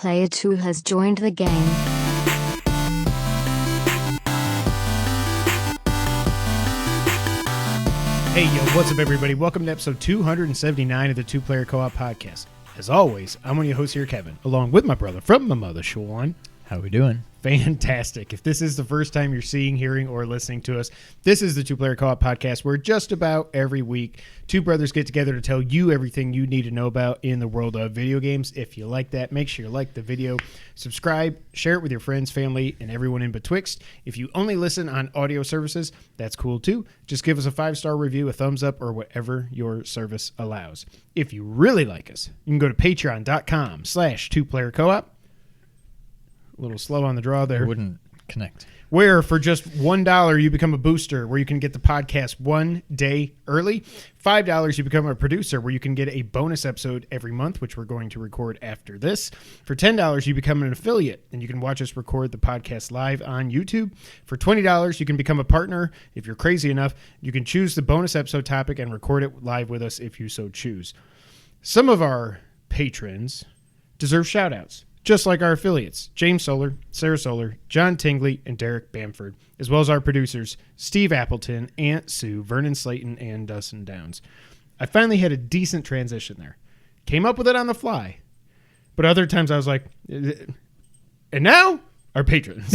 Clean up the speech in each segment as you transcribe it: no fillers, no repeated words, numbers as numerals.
Player 2 has joined the game. Hey, yo, what's up, everybody? Welcome to episode 279 of the Two Player Co-op Podcast. As always, I'm one of your hosts here, Kevin, along with my brother from my mother, Sean. How we doing? Fantastic. If this is the first time you're seeing, hearing, or listening to us, this is the Two Player Co-op Podcast, where just about every week, two brothers get together to tell you everything you need to know about in the world of video games. If you like that, make sure you like the video, subscribe, share it with your friends, family, and everyone in betwixt. If you only listen on audio services, that's cool too. Just give us a 5-star review, a thumbs up, or whatever your service allows. If you really like us, you can go to patreon.com/2playercoop. A little slow on the draw there. It wouldn't connect. Where for just $1 you become a booster, where you can get the podcast 1 day early. $5 you become a producer, where you can get a bonus episode every month, which we're going to record after this. For $10 you become an affiliate, and you can watch us record the podcast live on YouTube. For $20 you can become a partner. If you're crazy enough, you can choose the bonus episode topic and record it live with us if you so choose. Some of our patrons deserve shout-outs, just like our affiliates, James Solar, Sarah Solar, John Tingley, and Derek Bamford, as well as our producers, Steve Appleton, Aunt Sue, Vernon Slayton, and Dustin Downs. I finally had a decent transition there. Came up with it on the fly. But other times I was like, and now, our patrons.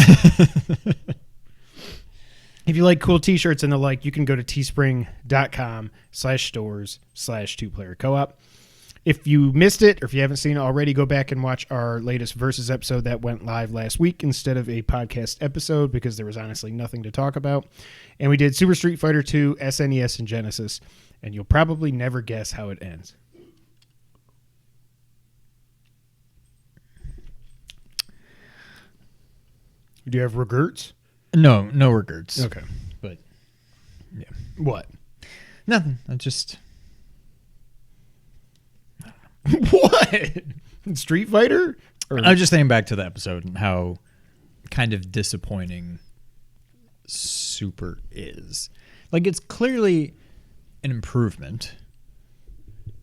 If you like cool t-shirts and the like, you can go to teespring.com/stores/2playercoop. If you missed it, or if you haven't seen it already, go back and watch our latest Versus episode that went live last week instead of a podcast episode, because there was honestly nothing to talk about. And we did Super Street Fighter 2, SNES, and Genesis, and you'll probably never guess how it ends. Do you have regrets? No regrets. Okay. But, yeah. What? Nothing. I just... What? Street Fighter? I was just thinking back to the episode and how kind of disappointing Super is. Like, it's clearly an improvement,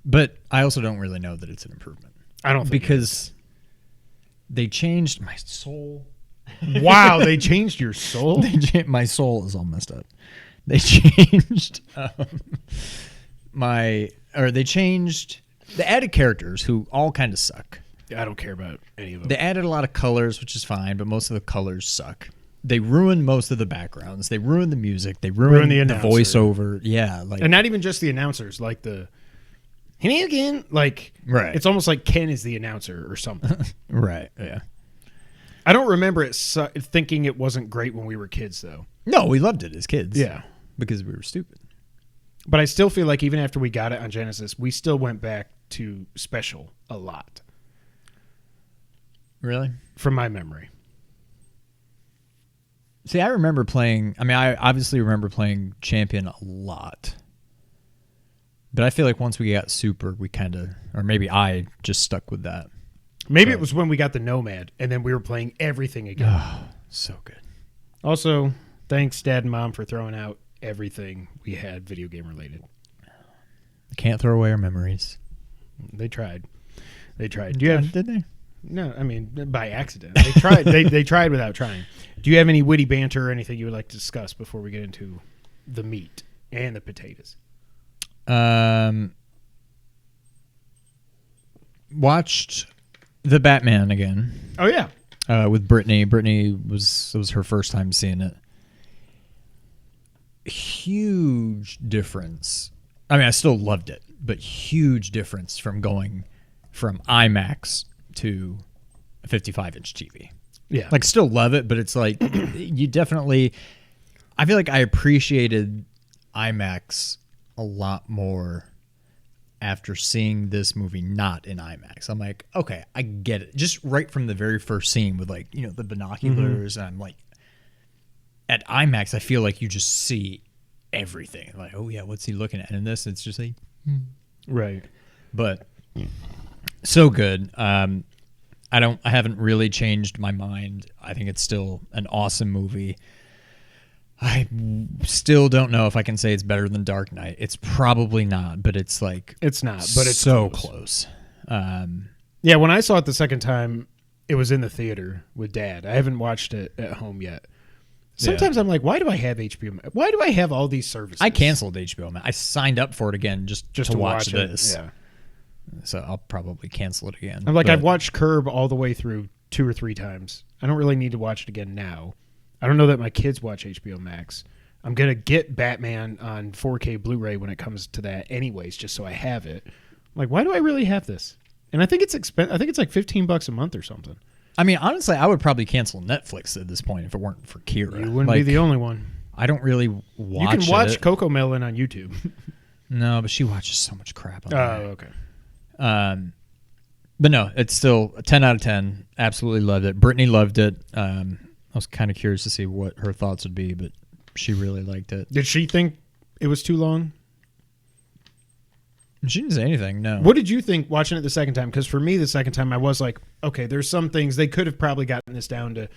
but I also don't really know that it's an improvement. I don't think because they changed my soul. Wow, they changed your soul? My soul is all messed up. They changed They added characters who all kind of suck. I don't care about any of them. They added a lot of colors, which is fine, but most of the colors suck. They ruined most of the backgrounds. They ruined the music. They ruined the voiceover. Yeah. And not even just the announcers, like the Hennig again. Like, right. It's almost like Ken is the announcer or something. Right, yeah. I don't remember thinking it wasn't great when we were kids, though. No, we loved it as kids. Yeah. Because we were stupid. But I still feel like even after we got it on Genesis, we still went back to Special a lot. Really? From my memory. See, I obviously remember playing Champion a lot. But I feel like once we got Super, we kind of, or maybe I just stuck with that. Maybe it was when we got the Nomad, and then we were playing everything again. Oh, so good. Also, thanks, Dad and Mom, for throwing out everything we had video game related. I can't throw away our memories. They tried. Did they? No, I mean by accident. They tried. they tried without trying. Do you have any witty banter or anything you would like to discuss before we get into the meat and the potatoes? Watched The Batman again. Oh yeah. With Brittany. Brittany it was her first time seeing it. Huge difference. I mean, I still loved it, but huge difference from going from IMAX to a 55-inch TV. Yeah. Like, still love it, but it's like, you definitely... I feel like I appreciated IMAX a lot more after seeing this movie not in IMAX. I'm like, okay, I get it. Just right from the very first scene with, like, you know, the binoculars, and I'm like, at IMAX, I feel like you just see everything. Like, oh yeah, what's he looking at? And in this, it's just like, right. But so good. I haven't really changed my mind. I think it's still an awesome movie. I still don't know if I can say it's better than Dark Knight. It's probably not, but it's like... It's not, but it's so close. Yeah, when I saw it the second time, it was in the theater with Dad. I haven't watched it at home yet. Sometimes I'm like, why do I have HBO Max? Why do I have all these services? I canceled HBO Max. I signed up for it again just to watch this. Yeah. So I'll probably cancel it again. I'm like, I've watched Curb all the way through 2 or 3 times. I don't really need to watch it again now. I don't know that my kids watch HBO Max. I'm going to get Batman on 4K Blu-ray when it comes to that anyways, just so I have it. I'm like, why do I really have this? And I think it's I think it's like $15 a month or something. I mean, honestly, I would probably cancel Netflix at this point if it weren't for Kira. You wouldn't be the only one. I don't really watch You can watch Coco Melon on YouTube. No, but she watches so much crap on there. Oh, okay. But no, it's still a 10 out of 10. Absolutely loved it. Brittany loved it. I was kind of curious to see what her thoughts would be, but she really liked it. Did she think it was too long? She didn't say anything, no. What did you think watching it the second time? Because for me, the second time, I was like, okay, there's some things they could have probably gotten this down to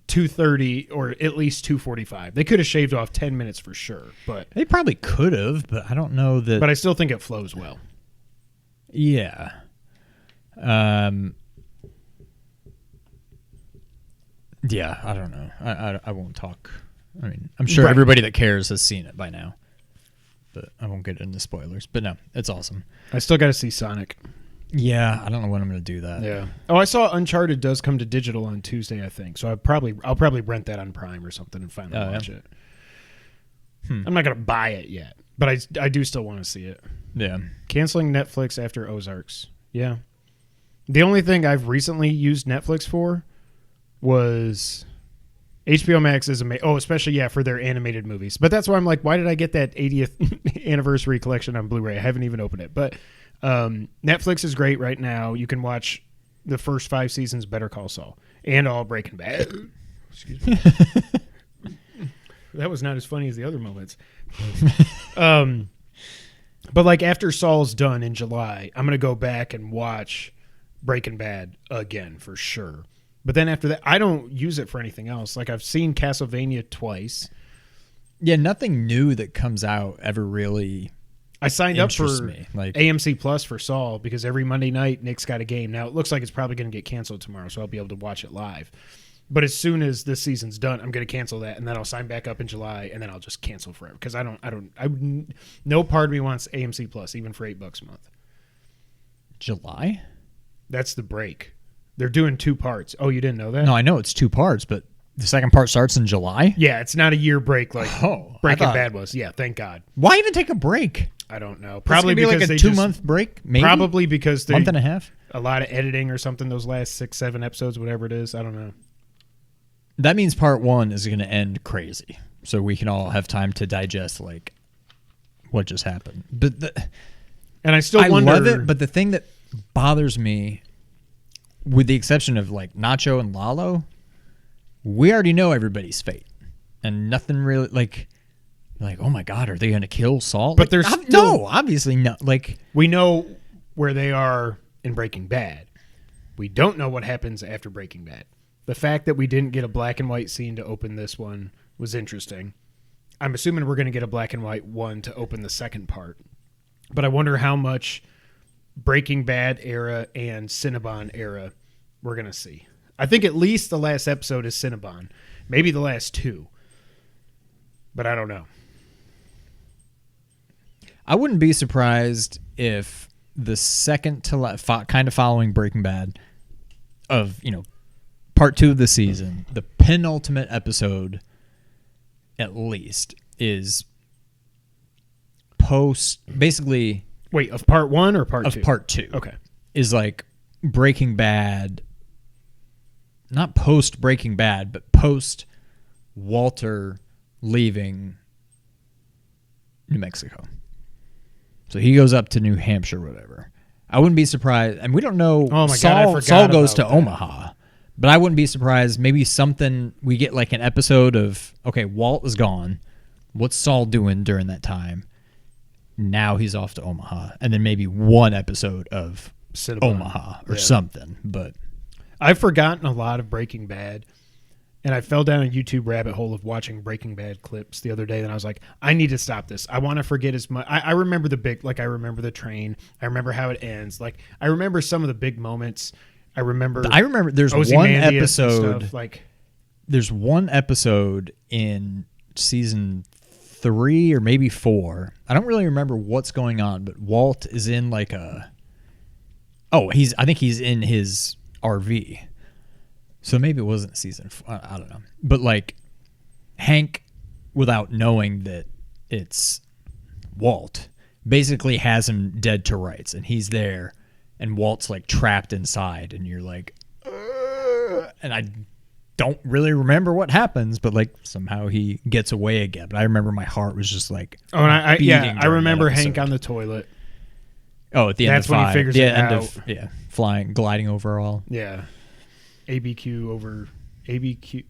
2:30 or at least 2:45. They could have shaved off 10 minutes for sure, but They probably could have, but I don't know that. But I still think it flows well. Yeah. Yeah, I don't know. I won't talk. I mean, I'm sure everybody that cares has seen it by now. But I won't get into spoilers. But no, it's awesome. I still got to see Sonic. Yeah, I don't know when I'm going to do that. Yeah. Oh, I saw Uncharted does come to digital on Tuesday, I think. So I'll probably rent that on Prime or something and finally watch it. I'm not going to buy it yet, but I do still want to see it. Yeah. Canceling Netflix after Ozarks. Yeah. The only thing I've recently used Netflix for was HBO Max is amazing. Oh, especially, for their animated movies. But that's why I'm like, why did I get that 80th anniversary collection on Blu-ray? I haven't even opened it. But Netflix is great right now. You can watch the first 5 seasons of Better Call Saul and all Breaking Bad. Excuse me. That was not as funny as the other moments. But like after Saul's done in July, I'm going to go back and watch Breaking Bad again for sure. But then after that, I don't use it for anything else. Like I've seen Castlevania twice. Yeah, nothing new that comes out ever really. I signed up for like AMC Plus for Saul because every Monday night Nick's got a game. Now it looks like it's probably going to get canceled tomorrow, so I'll be able to watch it live. But as soon as this season's done, I'm going to cancel that, and then I'll sign back up in July, and then I'll just cancel forever because no part of me wants AMC Plus even for $8 a month. July? That's the break. They're doing 2 parts. Oh, you didn't know that? No, I know it's 2 parts, but the second part starts in July? Yeah, it's not a year break like Breaking thought... Bad was. Yeah, thank God. Why even take a break? I don't know. Probably because like a 2-month break, maybe? Probably because month and a half? A lot of editing or something those last 6-7 episodes, whatever it is. I don't know. That means part 1 is going to end crazy. So we can all have time to digest like what just happened. And I still wonder. I love it, but the thing that bothers me, with the exception of like Nacho and Lalo, we already know everybody's fate, and nothing really like, oh my God, are they going to kill Saul? But there's no, obviously not. Like we know where they are in Breaking Bad. We don't know what happens after Breaking Bad. The fact that we didn't get a black and white scene to open this one was interesting. I'm assuming we're going to get a black and white one to open the second part, but I wonder how much Breaking Bad era and Cinnabon era we're going to see. I think at least the last episode is Cinnabon. Maybe the last 2. But I don't know. I wouldn't be surprised if the second to kind of following Breaking Bad of, part 2 of the season, the penultimate episode at least is basically Wait, of part 1 or part 2? Of part 2. Okay. Is like Breaking Bad, not post Breaking Bad, but post Walter leaving New Mexico. So he goes up to New Hampshire, whatever. I wouldn't be surprised, and we don't know. Oh my God, I forgot Saul goes to about that. Omaha, but I wouldn't be surprised. Maybe we get like an episode of, okay, Walt is gone. What's Saul doing during that time? Now he's off to Omaha, and then maybe one episode of Cinnabon. Omaha or something. But I've forgotten a lot of Breaking Bad, and I fell down a YouTube rabbit hole of watching Breaking Bad clips the other day, and I was like, I need to stop this. I want to forget as much. I remember I remember the train. I remember how it ends. Like, I remember some of the big moments. I remember there's Ozymandias and stuff, like there's one episode in season 3 or maybe 4. I don't really remember what's going on, but Walt is in like I think he's in his RV. So maybe it wasn't season 4. I don't know. But like Hank, without knowing that it's Walt, basically has him dead to rights, and he's there, and Walt's like trapped inside, and you're like, and I don't really remember what happens, but like somehow he gets away again. But I remember my heart was just like, and I remember Hank on the toilet. Oh, at the end That's of 5. when he figures it out. Flying, gliding over all. Yeah, ABQ over ABQ.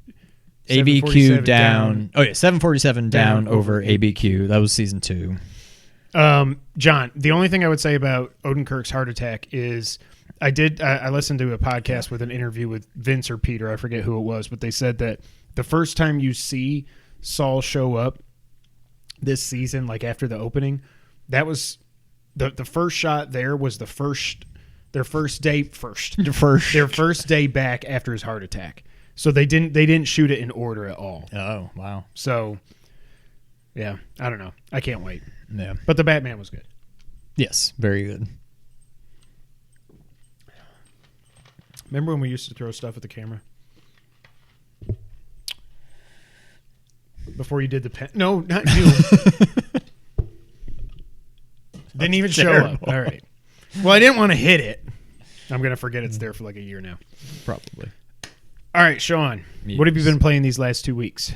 ABQ down. Oh yeah, 747 down over ABQ. That was season 2. John, the only thing I would say about Odenkirk's heart attack is I listened to a podcast with an interview with Vince or Peter, I forget who it was, but they said that the first time you see Saul show up this season, like after the opening, that was the first shot there was their first day back after his heart attack. So they didn't shoot it in order at all. Oh, wow. So yeah, I don't know. I can't wait. Yeah. But the Batman was good. Yes, very good. Remember when we used to throw stuff at the camera? Before you did the pen? No, not you. Didn't even show up. All right. Well, I didn't want to hit it. I'm going to forget it's there for like a year now. Probably. All right, Sean. Yes. What have you been playing these last 2 weeks?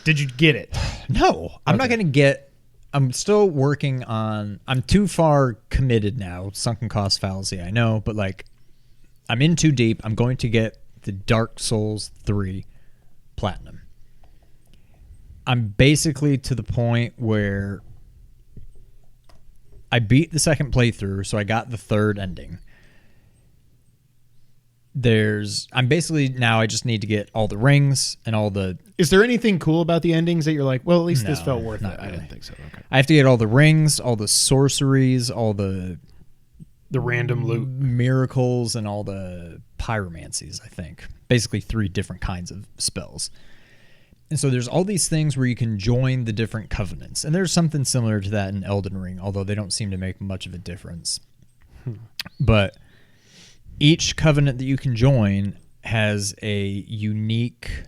Did you get it? No. I'm not going to get... I'm still working on... I'm too far committed now. Sunken cost fallacy, I know. But like, I'm in too deep. I'm going to get the Dark Souls 3 Platinum. I'm basically to the point where I beat the second playthrough, so I got the third ending. I'm basically now I just need to get all the rings and all the... Is there anything cool about the endings that you're like, well, at least this No, felt worth it? not I really. didn't think so. Okay. I have to get all the rings, all the sorceries, all the random loot. miracles, and all the pyromancies, I think. Basically 3 different kinds of spells. And so there's all these things where you can join the different covenants. And there's something similar to that in Elden Ring, although they don't seem to make much of a difference. But each covenant that you can join has a unique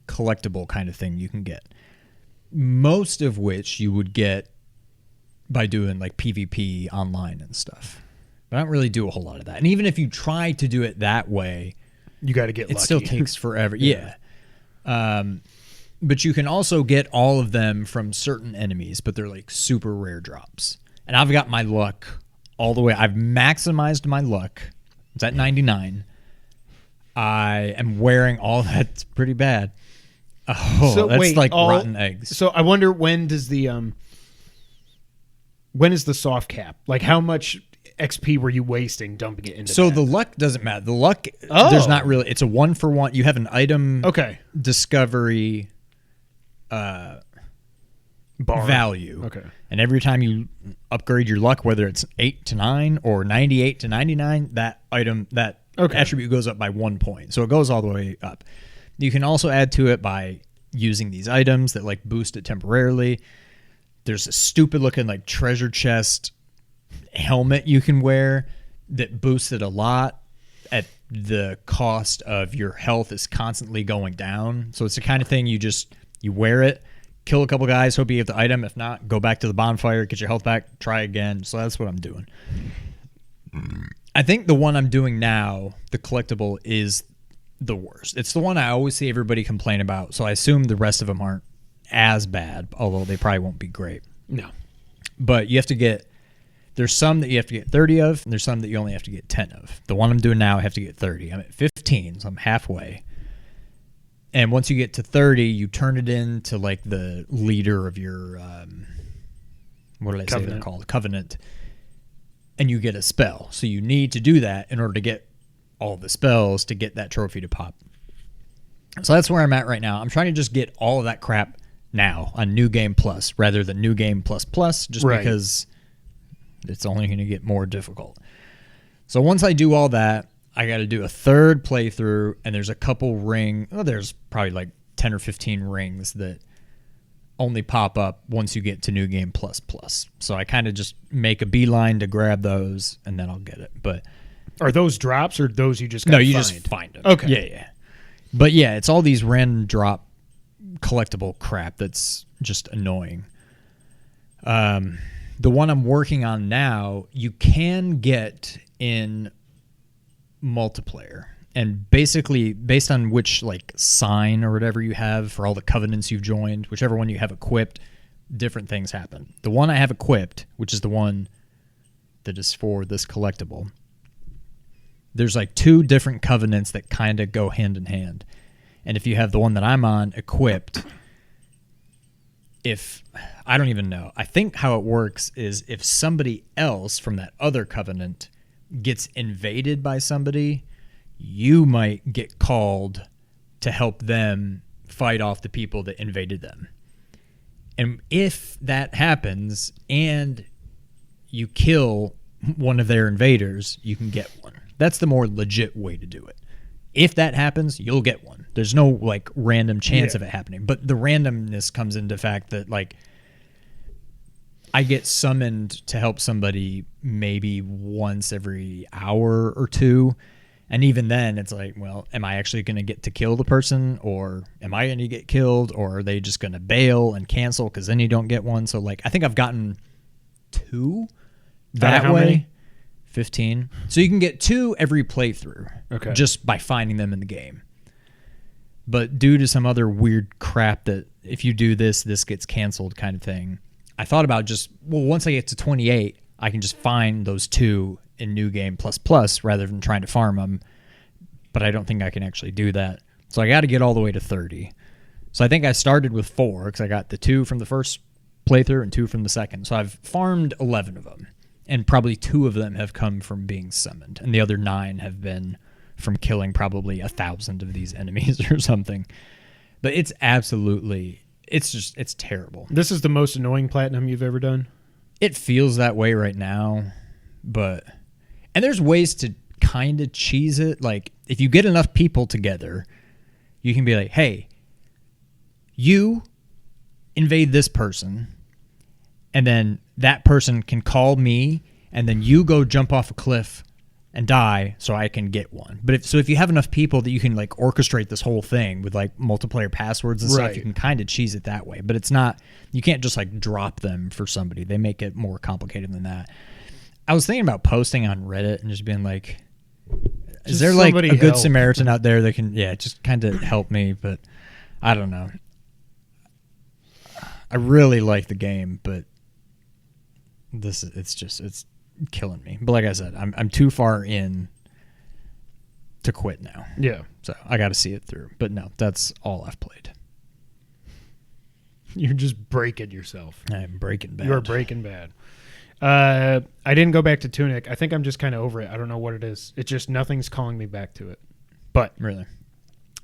collectible kind of thing you can get. Most of which you would get by doing like PvP online and stuff. But I don't really do a whole lot of that. And even if you try to do it that way, You got to get lucky. it still takes forever. Yeah. But you can also get all of them from certain enemies, but they're like super rare drops. And I've got my luck all the way. I've maximized my luck. It's at 99. I am wearing all that's pretty bad. Oh, So, that's wait, like rotten eggs. So I wonder when is the soft cap? Like how much XP were you wasting dumping it into So that? the luck doesn't matter. The luck, Oh. there's not really. It's a 1-for-1. You have an item Okay. discovery Bar. value. Okay. And every time you upgrade your luck, whether it's 8 to 9 or 98 to 99, that item, that attribute goes up by 1 point. So it goes all the way up. You can also add to it by using these items that like boost it temporarily. There's a stupid looking like treasure chest helmet you can wear that boosts it a lot at the cost of your health is constantly going down. So it's the kind of thing you wear it, kill a couple guys, hope you get the item. If not, go back to the bonfire, get your health back, try again. So that's what I'm doing. I think the one I'm doing now, the collectible, is the worst. It's the one I always see everybody complain about. So I assume the rest of them aren't as bad, although they probably won't be great. No. But you have to get... There's some that you have to get 30 of, and there's some that you only have to get 10 of. The one I'm doing now, I have to get 30. I'm at 15, so I'm halfway. And once you get to 30, you turn it into like the leader of your, what did I say they're called? Covenant. And you get a spell. So you need to do that in order to get all the spells to get that trophy to pop. So that's where I'm at right now. I'm trying to just get all of that crap now on New Game Plus rather than New Game Plus Plus, just because it's only going to get more difficult. So once I do all that, I got to do a third playthrough, and there's a couple there's probably like 10 or 15 rings that only pop up once you get to New Game Plus Plus. So I kind of just make a beeline to grab those, and then I'll get it. But are those drops or those you just no? You just find them. Okay. Yeah. But yeah, it's all these random drop collectible crap that's just annoying. The one I'm working on now, you can get in multiplayer. And basically, based on which like sign or whatever you have for all the covenants you've joined, whichever one you have equipped, different things happen. The one I have equipped, which is the one that is for this collectible, there's like 2 different covenants that kind of go hand in hand. And if you have the one that I'm on equipped, I don't even know. I think how it works is if somebody else from that other covenant gets invaded by somebody, you might get called to help them fight off the people that invaded them. And if that happens and you kill one of their invaders, you can get one. That's the more legit way to do it. If that happens, you'll get one. There's no like random chance of it happening. But the randomness comes into fact that like I get summoned to help somebody maybe once every hour or 2. And even then, it's like, well, am I actually going to get to kill the person, or am I going to get killed, or are they just going to bail and cancel because then you don't get one? So, like, I think I've gotten 2 that way. Many? 15. So you can get 2 every playthrough, okay, just by finding them in the game. But due to some other weird crap that if you do this, this gets canceled kind of thing, I thought about once I get to 28, I can just find those 2 in New Game Plus Plus rather than trying to farm them. But I don't think I can actually do that. So I got to get all the way to 30. So I think I started with 4 because I got the 2 from the first playthrough and 2 from the second. So I've farmed 11 of them. And probably 2 of them have come from being summoned. And the other 9 have been from killing probably 1,000 of these enemies or something. But it's terrible. This is the most annoying platinum you've ever done? It feels that way right now. And there's ways to kind of cheese it. Like, if you get enough people together, you can be like, hey, you invade this person, and then that person can call me, and then you go jump off a cliff and die so I can get one. But if you have enough people that you can like orchestrate this whole thing with like multiplayer passwords and stuff, you can kind of cheese it that way. But it's not, you can't just like drop them for somebody. They make it more complicated than that. I was thinking about posting on Reddit and just being like, is there like a good Samaritan out there that can, just kind of help me? But I don't know. I really like the game, but it's killing me. But like I said, I'm too far in to quit now. Yeah. So I got to see it through. But no, that's all I've played. You're just breaking yourself. I'm breaking bad. You're breaking bad. I didn't go back to Tunic. I think I'm just kind of over it. I don't know what it is. It's just nothing's calling me back to it. But really,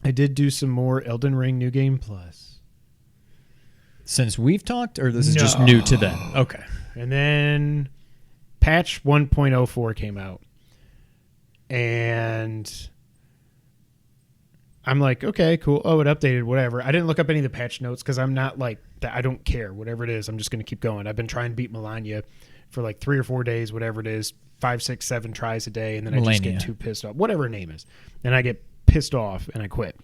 I did do some more Elden Ring New Game Plus. Since we've talked, or this is just new to them? Okay. And then patch 1.04 came out. And I'm like, okay, cool. Oh, it updated, whatever. I didn't look up any of the patch notes because I'm not like that. I don't care. Whatever it is, I'm just going to keep going. I've been trying to beat Melania for like 3 or 4 days, whatever it is, 5, 6, 7 tries a day, and then I just get too pissed off. Whatever her name is. And I get pissed off, and I quit.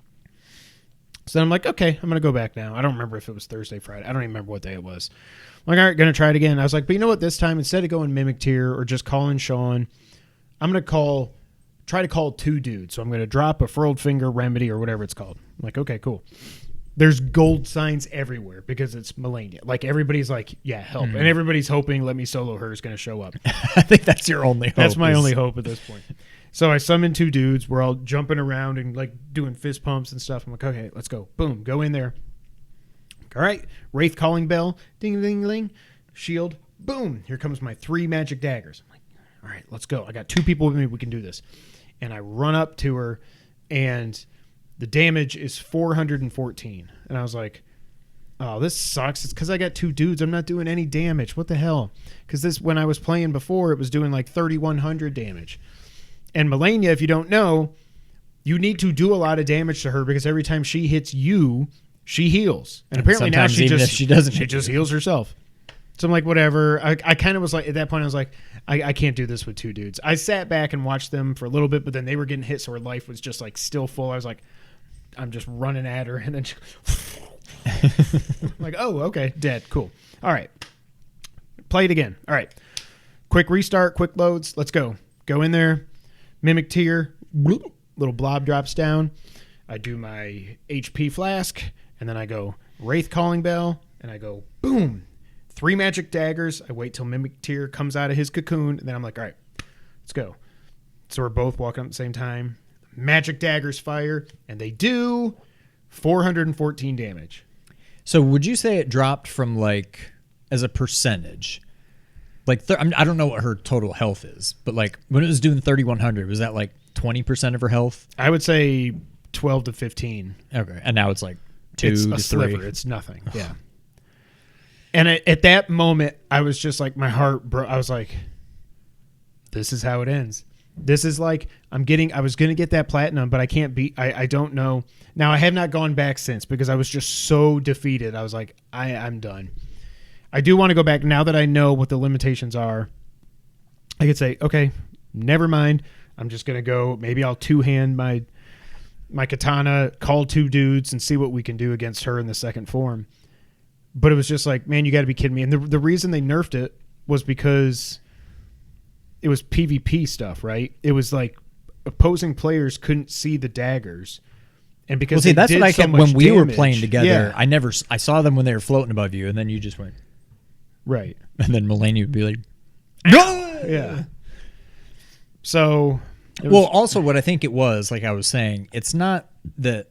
So then I'm like, okay, I'm going to go back now. I don't remember if it was Thursday, Friday. I don't even remember what day it was. I'm like, all right, going to try it again. I was like, but you know what? This time, instead of going Mimic Tier or just calling Sean, I'm going to try to call 2 dudes. So I'm going to drop a Furled Finger Remedy or whatever it's called. I'm like, okay, cool. There's gold signs everywhere because it's Melania. Like, everybody's like, yeah, help. And everybody's hoping Let Me Solo Her is going to show up. I think that's your only hope. That's my only hope at this point. So I summoned 2 dudes. We're all jumping around and like doing fist pumps and stuff. I'm like, okay, let's go. Boom, go in there. All right, Wraith Calling Bell. Ding, ding, ding. Shield. Boom. Here comes my 3 magic daggers. I'm like, all right, let's go. I got 2 people with me. We can do this. And I run up to her, and the damage is 414. And I was like, oh, this sucks. It's because I got 2 dudes. I'm not doing any damage. What the hell? Because when I was playing before, it was doing like 3,100 damage. And Melania, if you don't know, you need to do a lot of damage to her because every time she hits you, she heals. And apparently now Sometimes even if she doesn't she hit just you. heals herself. So I'm like, whatever. I kind of was like, at that point, I was like, I can't do this with two dudes. I sat back and watched them for a little bit, but then they were getting hit, so her life was just like still full. I was like, I'm just running at her, and then I'm like, oh, okay, dead. Cool. All right. Play it again. All right. Quick restart, quick loads. Let's go. Go in there. Mimic tier. Bloop, little blob drops down. I do my HP flask, and then I go Wraith Calling Bell, and I go boom. 3 magic daggers. I wait till Mimic Tier comes out of his cocoon, and then I'm like, all right, let's go. So we're both walking up at the same time. Magic daggers fire, and they do 414 damage. So would you say it dropped from like as a percentage? Like I don't know what her total health is, but like when it was doing 3,100, was that like 20% of her health? I would say 12 to 15. Okay, and now it's like 2 it's to a 3. sliver. It's nothing. Yeah. And at that moment, I was just like, my heart broke. I was like, this is how it ends. This is like, I was going to get that platinum, but I can't beat, I don't know. Now, I have not gone back since because I was just so defeated. I was like, I'm done. I do want to go back now that I know what the limitations are. I could say, okay, never mind. I'm just going to go, maybe I'll two-hand my katana, call 2 dudes, and see what we can do against her in the second form. But it was just like, man, you got to be kidding me. And the reason they nerfed it was because it was PvP stuff, right? It was like opposing players couldn't see the daggers. And because that's what I kept when we were playing together. Yeah. I saw them when they were floating above you, and then you just went. Right. And then Melania would be like, no! Yeah. So. Well, also what I think it was, like I was saying, it's not that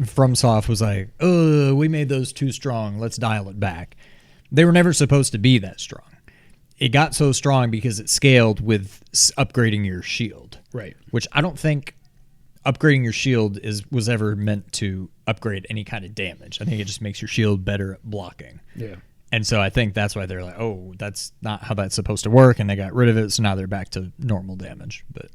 FromSoft was like, oh, we made those too strong. Let's dial it back. They were never supposed to be that strong. It got so strong because it scaled with upgrading your shield. Right. Which I don't think upgrading your shield was ever meant to upgrade any kind of damage. I think it just makes your shield better at blocking. Yeah. And so I think that's why they're like, oh, that's not how that's supposed to work. And they got rid of it. So now they're back to normal damage. But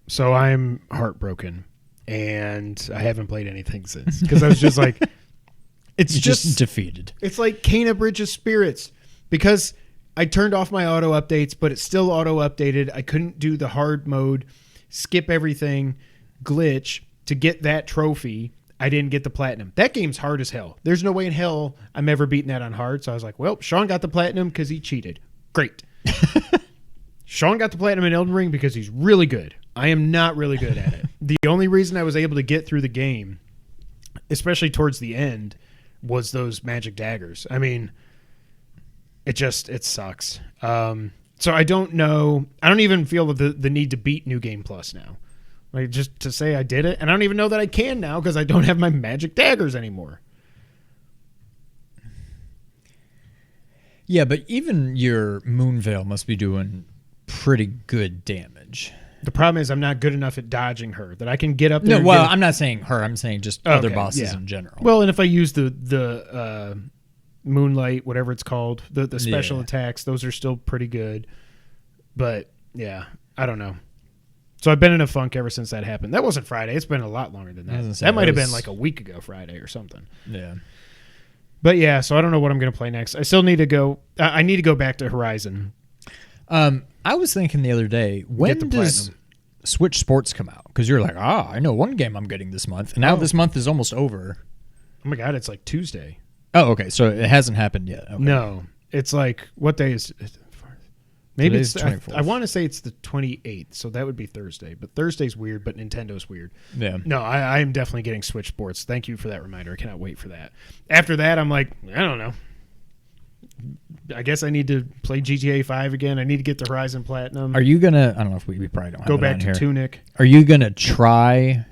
so I'm heartbroken. And I haven't played anything since because I was just like, it's just defeated. It's like Kena Bridge's Spirits because I turned off my auto updates, but it's still auto updated. I couldn't do the hard mode, skip everything, glitch to get that trophy. I didn't get the platinum. That game's hard as hell. There's no way in hell I'm ever beating that on hard. So I was like, well, Sean got the platinum because he cheated. Great. Sean got the platinum in Elden Ring because he's really good. I am not really good at it. The only reason I was able to get through the game, especially towards the end, was those magic daggers. I mean, it sucks. So I don't know. I don't even feel the need to beat New Game Plus now. Like just to say I did it. And I don't even know that I can now because I don't have my magic daggers anymore. Yeah, but even your Moonveil must be doing pretty good damage. The problem is I'm not good enough at dodging her that I can get up there. No, well, I'm not saying her. I'm saying just other Okay, bosses yeah. in general. Well, and if I use the Moonlight, whatever it's called, the special attacks, those are still pretty good. But yeah, I don't know. So I've been in a funk ever since that happened. That wasn't Friday. It's been a lot longer than that. That might have been like a week ago Friday or something. Yeah. But yeah, so I don't know what I'm going to play next. I still need to go. I need to go back to Horizon. I was thinking the other day, when does Switch Sports come out? Because you're like, I know one game I'm getting this month. And now this month is almost over. Oh my God, it's like Tuesday. Oh, okay. So it hasn't happened yet. Okay. No. It's like, what day is it? Maybe Today's it's 24th. I want to say it's the 28th, so that would be Thursday. But Thursday's weird, but Nintendo's weird. Yeah. No, I am definitely getting Switch Sports. Thank you for that reminder. I cannot wait for that. After that, I'm like, I don't know. I guess I need to play GTA 5 again. I need to get the Horizon Platinum. Are you going to, I don't know if we probably don't go have it back on to here. Tunic. Are you going to try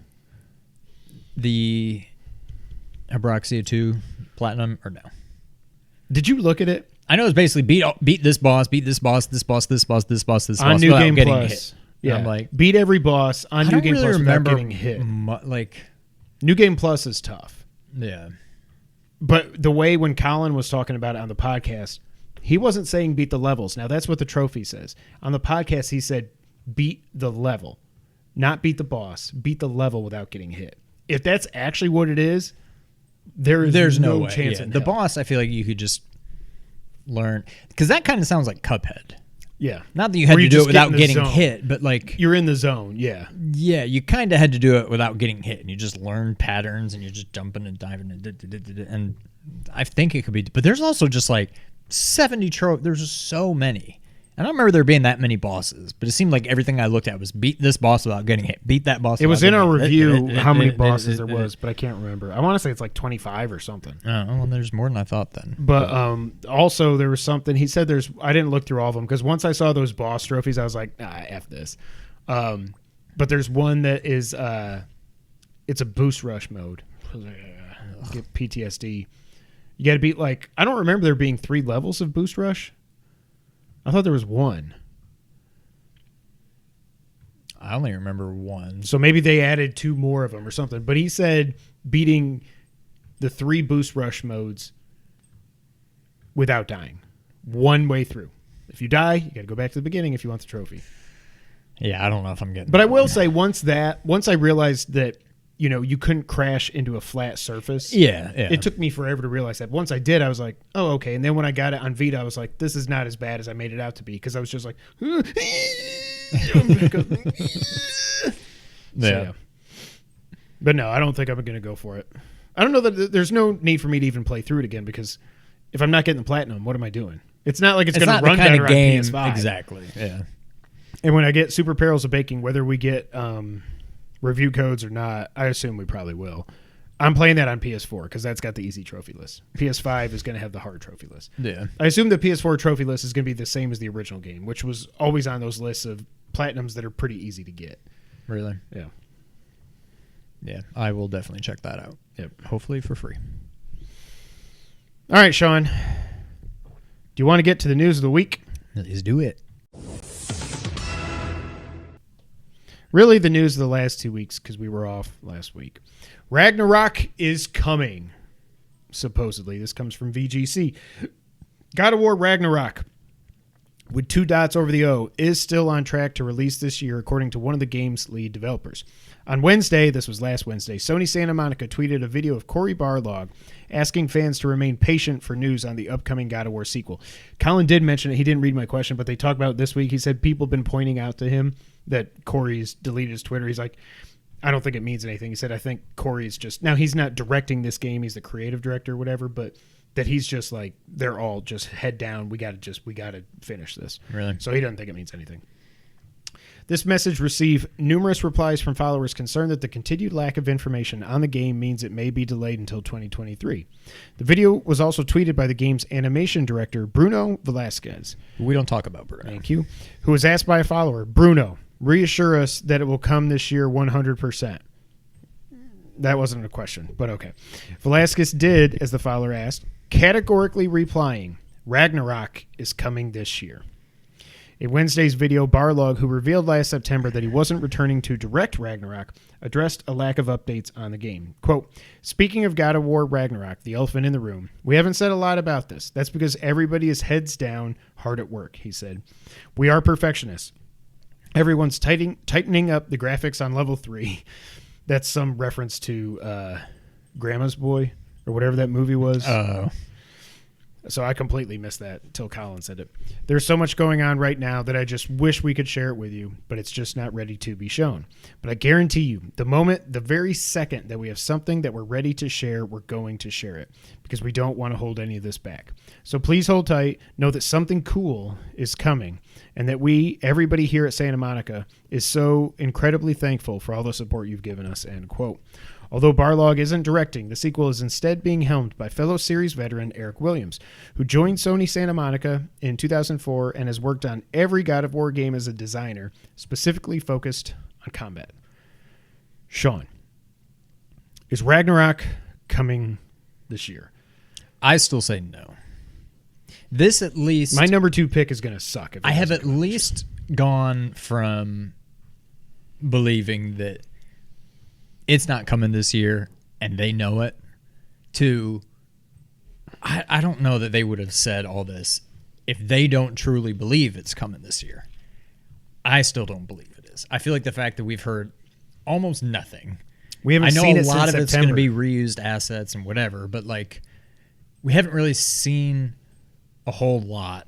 the Abraxia 2 Platinum or no? Did you look at it? I know it's basically beat this boss, beat this boss, this boss, this boss, this boss, this on boss. New without Game getting Plus. hit. Yeah, I'm like, beat every boss on New Game Plus without remember getting hit. New Game Plus is tough. Yeah. But the way when Colin was talking about it on the podcast, he wasn't saying beat the levels. Now, that's what the trophy says. On the podcast, he said beat the level, not beat the boss, beat the level without getting hit. If that's actually what it is, there's no way. chance in the hell. boss, I feel like you could just learn, because that kind of sounds like Cuphead. Yeah. Not that you had Where to you do just it get in without the getting zone. hit, but like You're in the zone, yeah. yeah, you kind of had to do it without getting hit, and you just learn patterns, and you're just jumping and diving and I think it could be. But there's also just like 70 tropes. There's just so many. I don't remember there being that many bosses, but it seemed like everything I looked at was beat this boss without getting hit, beat that boss. It was without in our getting hit. review how many bosses there was, but I can't remember. I want to say it's like 25 or something. Oh, well, there's more than I thought then. But also there was something he said. I didn't look through all of them because once I saw those boss trophies, I was like, F this. But there's one that is it's a boost rush mode. Get PTSD. You got to beat like I don't remember there being 3 levels of boost rush. I thought there was 1. I only remember 1. So maybe they added 2 more of them or something. But he said beating the 3 boost rush modes without dying. One way through. If you die, you got to go back to the beginning if you want the trophy. Yeah, I don't know if I'm getting. But I will say once I realized that, you couldn't crash into a flat surface. Yeah. It took me forever to realize that. Once I did, I was like, oh, okay. And then when I got it on Vita, I was like, this is not as bad as I made it out to be because I was just like, yeah. But no, I don't think I'm going to go for it. I don't know that there's no need for me to even play through it again because if I'm not getting the platinum, what am I doing? It's not like it's going to run better on PS5. Exactly. Yeah. And when I get Super Perils of Baking, whether we get review codes or not, I assume we probably will. I'm playing that on PS4 because that's got the easy trophy list. PS5 is going to have the hard trophy list. Yeah. I assume the PS4 trophy list is going to be the same as the original game, which was always on those lists of platinums that are pretty easy to get. Really? Yeah. Yeah. I will definitely check that out. Yep. Hopefully for free. All right, Sean. Do you want to get to the news of the week? Let's do it. Really, the news of the last 2 weeks because we were off last week. Ragnarok is coming, supposedly. This comes from VGC. God of War Ragnarok, with 2 dots over the O, is still on track to release this year, according to one of the game's lead developers. On Wednesday, this was last Wednesday, Sony Santa Monica tweeted a video of Cory Barlog asking fans to remain patient for news on the upcoming God of War sequel. Colin did mention it. He didn't read my question, but they talked about it this week. He said people have been pointing out to him that Corey's deleted his Twitter. He's like, I don't think it means anything. He said, I think Corey's just... Now, he's not directing this game. He's the creative director or whatever, but that he's just like, they're all just head down. We got to finish this. Really? So he doesn't think it means anything. This message received numerous replies from followers concerned that the continued lack of information on the game means it may be delayed until 2023. The video was also tweeted by the game's animation director, Bruno Velasquez. We don't talk about Bruno. Thank you. Who was asked by a follower, Bruno, reassure us that it will come this year 100%. That wasn't a question, but okay. Velasquez did, as the follower asked, categorically replying, Ragnarok is coming this year. In Wednesday's video, Barlog, who revealed last September that he wasn't returning to direct Ragnarok, addressed a lack of updates on the game. Quote, speaking of God of War Ragnarok, the elephant in the room, we haven't said a lot about this. That's because everybody is heads down, hard at work, he said. We are perfectionists. Everyone's tightening up the graphics on level 3. That's some reference to Grandma's Boy or whatever that movie was. So I completely missed that until Colin said it. There's so much going on right now that I just wish we could share it with you, but it's just not ready to be shown. But I guarantee you, the very second that we have something that we're ready to share, we're going to share it because we don't want to hold any of this back. So please hold tight. Know that something cool is coming and that everybody here at Santa Monica, is so incredibly thankful for all the support you've given us, end quote. Although Barlog isn't directing, the sequel is instead being helmed by fellow series veteran Eric Williams, who joined Sony Santa Monica in 2004 and has worked on every God of War game as a designer, specifically focused on combat. Sean, is Ragnarok coming this year? I still say no. This at least... My number 2 pick is going to suck. I have at least gone from believing that it's not coming this year and they know it to I don't know that they would have said all this if they don't truly believe it's coming this year. I still don't believe it is. I feel like the fact that we've heard almost nothing. We haven't I know seen a it lot since of it's going to September. be reused assets and whatever, but like we haven't really seen a whole lot.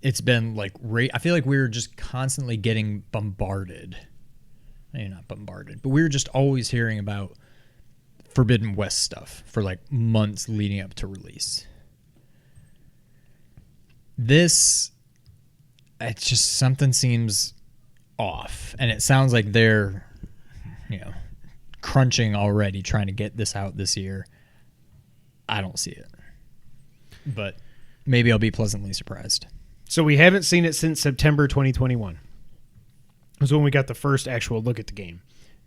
It's been like I feel like we were just constantly getting bombarded. Maybe not bombarded, but we were just always hearing about Forbidden West stuff for like months leading up to release. It's just something seems off, and it sounds like they're, crunching already trying to get this out this year. I don't see it, but maybe I'll be pleasantly surprised. So we haven't seen it since September 2021. It was when we got the first actual look at the game.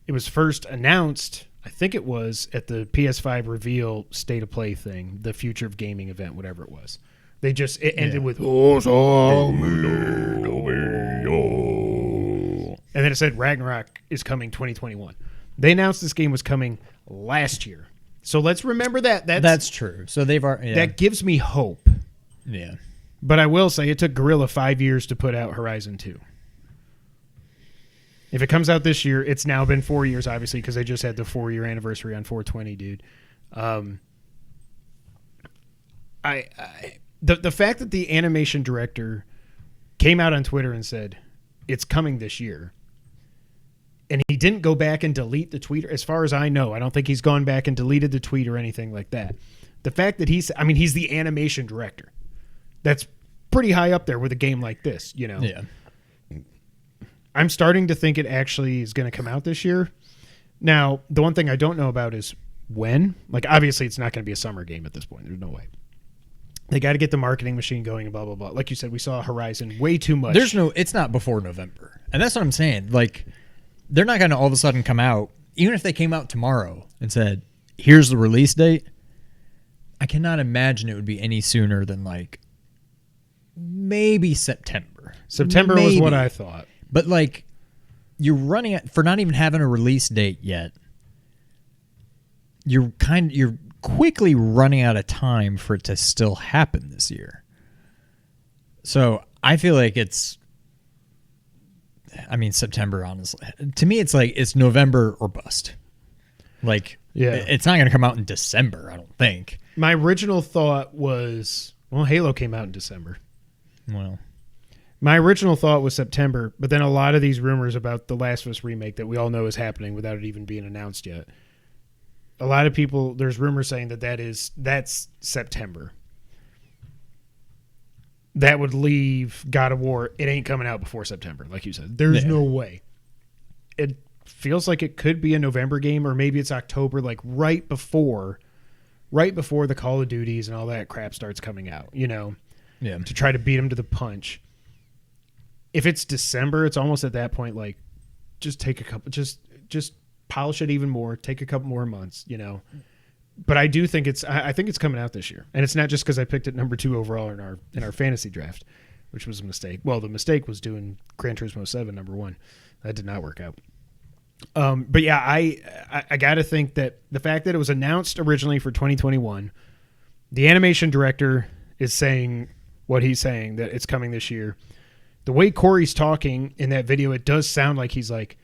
It was first announced, I think it was, at the PS5 reveal State of Play thing, the Future of Gaming event, whatever it was. It ended with, and then it said Ragnarok is coming 2021. They announced this game was coming last year. So let's remember that. That's true. So they've already... That gives me hope. Yeah. But I will say it took Guerrilla 5 years to put out Horizon 2. If it comes out this year, it's now been 4 years, obviously, because they just had the 4-year anniversary on 420, dude. The fact that the animation director came out on Twitter and said, it's coming this year, and he didn't go back and delete the tweet, as far as I know. I don't think he's gone back and deleted the tweet or anything like that. The fact that he's the animation director. That's pretty high up there with a game like this, Yeah. I'm starting to think it actually is going to come out this year. Now, the one thing I don't know about is when. Like, obviously, it's not going to be a summer game at this point. There's no way. They got to get the marketing machine going and blah, blah, blah. Like you said, we saw Horizon way too much. It's not before November. And that's what I'm saying. Like, they're not going to all of a sudden come out, even if they came out tomorrow and said, here's the release date. I cannot imagine it would be any sooner than, like, maybe September. September was what I thought. But, like, you're running for not even having a release date yet. You're quickly running out of time for it to still happen this year. So I feel like September, honestly. To me, it's like it's November or bust. Like, yeah, it's not going to come out in December, I don't think. My original thought was, Halo came out in December. Well, my original thought was September, but then a lot of these rumors about the Last of Us remake that we all know is happening without it even being announced yet. A lot of people, there's rumors saying that's September. That would leave God of War. It ain't coming out before September, like you said. There's no way. It feels like it could be a November game, or maybe it's October, like right before the Call of Duties and all that crap starts coming out, Yeah. to try to beat them to the punch. If it's December, it's almost at that point, like, just take a couple, just polish it even more, take a couple more months, But I do think I think it's coming out this year, and it's not just because I picked it number 2 overall in our fantasy draft, which was a mistake. Well, the mistake was doing Gran Turismo 7 number 1. That did not work out. But yeah, I got to think that the fact that it was announced originally for 2021, the animation director is saying what he's saying, that it's coming this year. The way Corey's talking in that video, it does sound like he's like,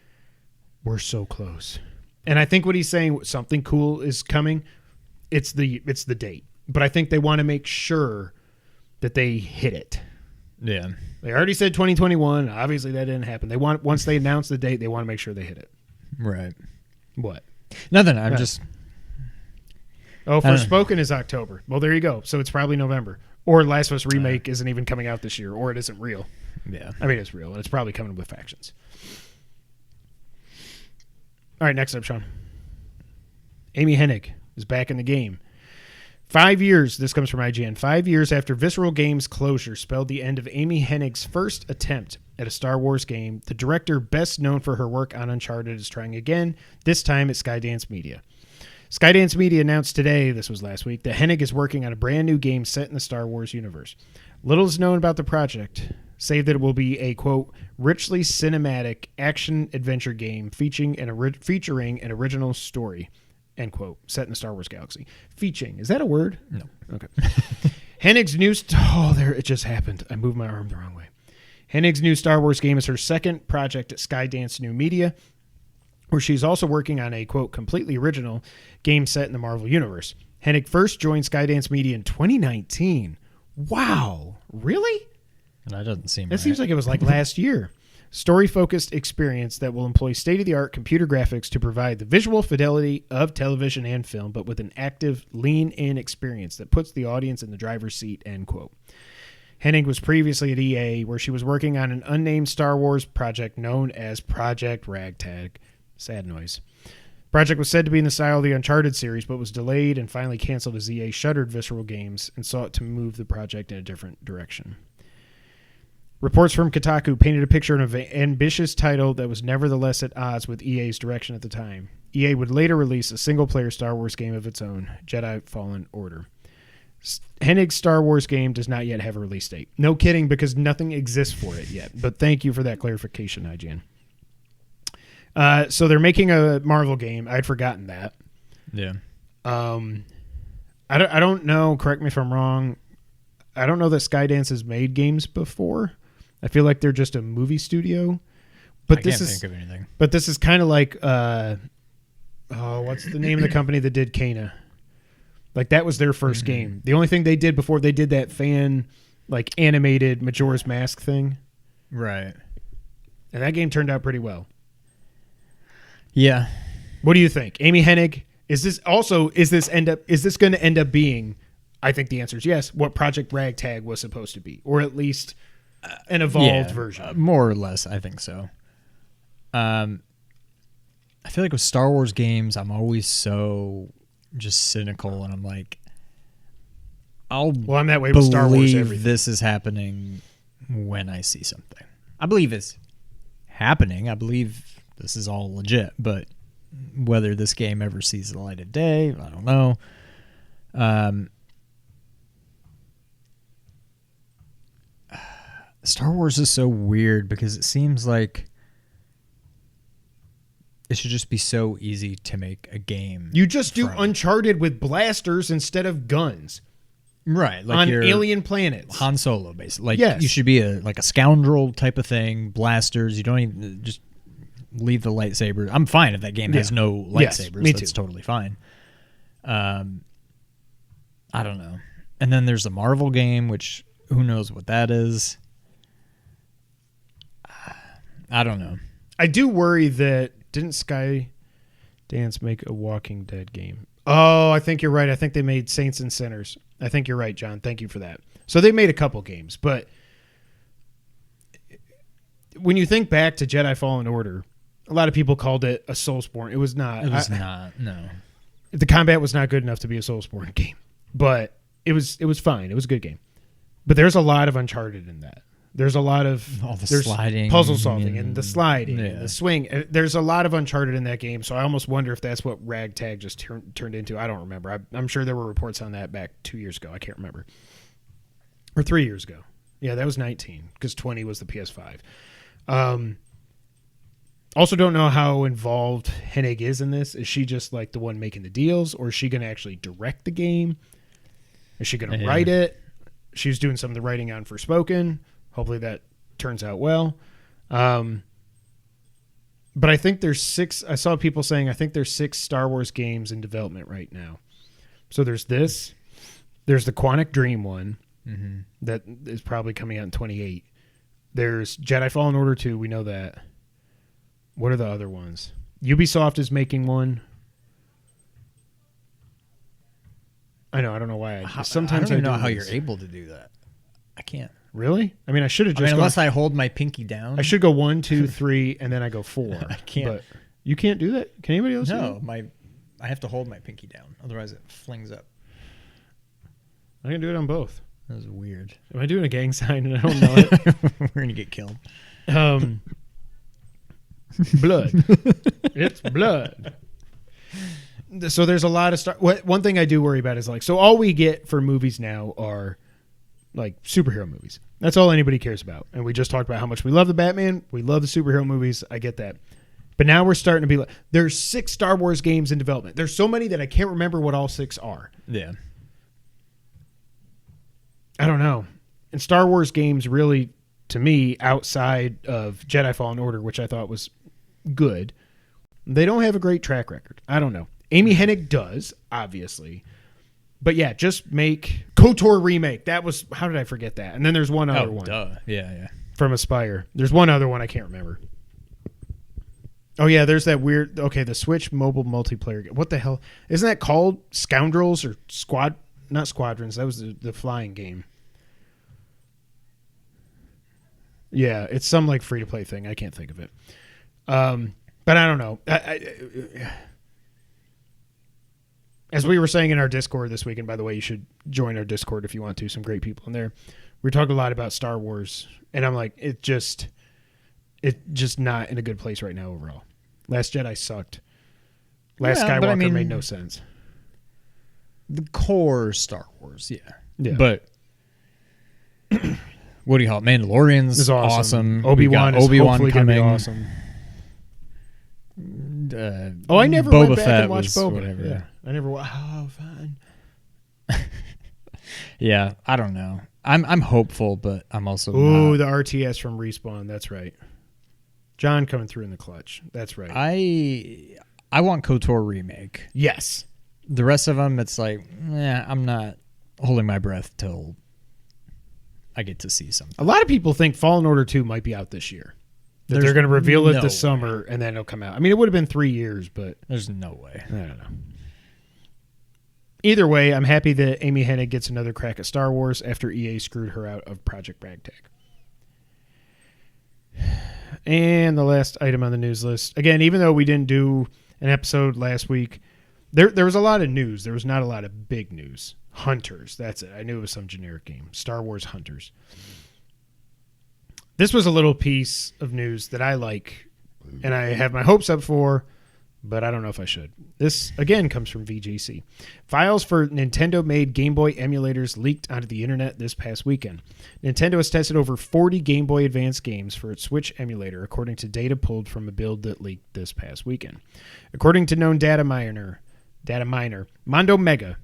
we're so close. And I think what he's saying, something cool is coming. It's the date. But I think they want to make sure that they hit it. Yeah. They already said 2021. Obviously, that didn't happen. Once they announce the date, they want to make sure they hit it. Right. What? Nothing. I'm just... Oh, Forspoken is October. Well, there you go. So it's probably November. Or Last of Us Remake isn't even coming out this year, or it isn't real. Yeah. I mean, it's real, and it's probably coming with factions. All right, next up, Sean. Amy Hennig is back in the game. 5 years, this comes from IGN, 5 years after Visceral Games' closure spelled the end of Amy Hennig's first attempt at a Star Wars game, the director best known for her work on Uncharted is trying again, this time at Skydance Media. Skydance Media announced today, this was last week, that Hennig is working on a brand new game set in the Star Wars universe. Little is known about the project, save that it will be a, quote, richly cinematic action-adventure game featuring an original story, end quote, set in the Star Wars galaxy. Featuring, is that a word? No. Okay. Hennig's new... there, it just happened. I moved my arm the wrong way. Hennig's new Star Wars game is her second project at Skydance New Media, where she's also working on a, quote, completely original game set in the Marvel Universe. Hennig first joined Skydance Media in 2019. Wow. Really? That doesn't seem That right. seems like it was like last year. Story-focused experience that will employ state-of-the-art computer graphics to provide the visual fidelity of television and film, but with an active, lean-in experience that puts the audience in the driver's seat, end quote. Hennig was previously at EA, where she was working on an unnamed Star Wars project known as Project Ragtag. Sad noise. Project was said to be in the style of the Uncharted series, but was delayed and finally canceled as EA shuttered Visceral Games and sought to move the project in a different direction. Reports from Kotaku painted a picture of an ambitious title that was nevertheless at odds with EA's direction at the time. EA would later release a single-player Star Wars game of its own, Jedi Fallen Order. Hennig's Star Wars game does not yet have a release date. No kidding, because nothing exists for it yet. But thank you for that clarification, IGN. So they're making a Marvel game. I'd forgotten that. Yeah. I don't know. Correct me if I'm wrong. I don't know that Skydance has made games before. I feel like they're just a movie studio. But I this can't is think of anything. But this is kind of like what's the name of the company that did Kana? Like that was their first game. The only thing they did before they did that fan like animated Majora's Mask thing. Right. And that game turned out pretty well. Yeah. What do you think? Amy Hennig, is this going to end up being, I think the answer is yes, what Project Ragtag was supposed to be, or at least an evolved version? More or less, I think so. I feel like with Star Wars games, I'm always so just cynical, and I'm like, I'm that way with Star Wars everything. This is happening when I see something. I believe it's happening. I believe this is all legit, but whether this game ever sees the light of day, I don't know. Star Wars is so weird because it seems like it should just be so easy to make a game. You just do Uncharted with blasters instead of guns. Right. Like on alien planets. Han Solo, basically. Like, yes. You should be a scoundrel type of thing, blasters. You don't even just leave the lightsabers. I'm fine if that game has no lightsabers. Yes, me That's too. totally fine. I don't know. And then there's the Marvel game, which who knows what that is. I don't know. I do worry that didn't Skydance make a Walking Dead game? Oh, I think you're right. I think they made Saints and Sinners. I think you're right, John. Thank you for that. So they made a couple games, but when you think back to Jedi Fallen Order, a lot of people called it a Soulsborne. It was not. It was not. No. The combat was not good enough to be a Soulsborne game, but it was fine. It was a good game. But there's a lot of Uncharted in that. There's a lot of all the sliding, puzzle solving, and the sliding, yeah. and the swing. There's a lot of Uncharted in that game, so I almost wonder if that's what Ragtag just turned into. I don't remember. I'm sure there were reports on that back 2 years ago. I can't remember. Or 3 years ago. Yeah, that was 19, because 20 was the PS5. Also don't know how involved Hennig is in this. Is she just like the one making the deals, or is she going to actually direct the game? Is she going to write it? She was doing some of the writing on Forspoken. Hopefully that turns out well. But I think there's 6. I saw people saying I think there's 6 Star Wars games in development right now. So there's this. There's the Quantic Dream one that is probably coming out in 28. There's Jedi Fallen Order 2. We know that. What are the other ones? Ubisoft is making one. I know. I don't know why. Sometimes I don't even know how you're able to do that. I can't. Really? I mean, I should have just. Unless I hold my pinky down. I should go 1, 2, 3, and then I go 4. I can't. But you can't do that. Can anybody else? No, do that? I have to hold my pinky down. Otherwise, it flings up. I can do it on both. That was weird. Am I doing a gang sign and I don't know it? We're gonna get killed. Blood. It's blood. So there's a lot of one thing I do worry about is like, so all we get for movies now are like superhero movies. That's all anybody cares about. And we just talked about how much we love the Batman. We love the superhero movies. I get that. But now we're starting to be like, there's 6 Star Wars games in development. There's so many that I can't remember what all 6 are. Yeah. I don't know. And Star Wars games really to me, outside of Jedi Fallen Order, which I thought was good, they don't have a great track record. I don't know. Amy Hennig does, obviously. But yeah, just make KOTOR remake. That was, how did I forget that? And then there's one other one. Duh. Yeah. From Aspire. There's one other one I can't remember. Oh yeah, there's that weird, the Switch mobile multiplayer game. What the hell? Isn't that called Scoundrels or not Squadrons? That was the flying game. Yeah, it's some like free-to-play thing. I can't think of it. But I don't know. As we were saying in our Discord this week, and by the way, you should join our Discord if you want to. Some great people in there. We talked a lot about Star Wars, and I'm like, it's just not in a good place right now overall. Last Jedi sucked. Last Skywalker made no sense. The core Star Wars, yeah. But what do you call it? Mandalorians is awesome. Obi-Wan is hopefully going to be awesome. I never went back and watched Boba. Whatever. Yeah. I never watched. Oh, fine. Yeah, I don't know. I'm hopeful, but I'm also not. The RTS from Respawn. That's right. John coming through in the clutch. That's right. I want KOTOR remake. Yes. The rest of them, it's like, I'm not holding my breath till I get to see something. A lot of people think Fallen Order 2 might be out this year. That they're going to reveal it this summer, and then it'll come out. I mean, it would have been 3 years, but... There's no way. I don't know. Either way, I'm happy that Amy Hennig gets another crack at Star Wars after EA screwed her out of Project Ragtag. And the last item on the news list. Again, even though we didn't do an episode last week, there was a lot of news. There was not a lot of big news. Hunters, that's it. I knew it was some generic game. Star Wars Hunters. This was a little piece of news that I like, and I have my hopes up for, but I don't know if I should. This, again, comes from VGC. Files for Nintendo-made Game Boy emulators leaked onto the internet this past weekend. Nintendo has tested over 40 Game Boy Advance games for its Switch emulator, according to data pulled from a build that leaked this past weekend. According to known data miner Mondo Mega,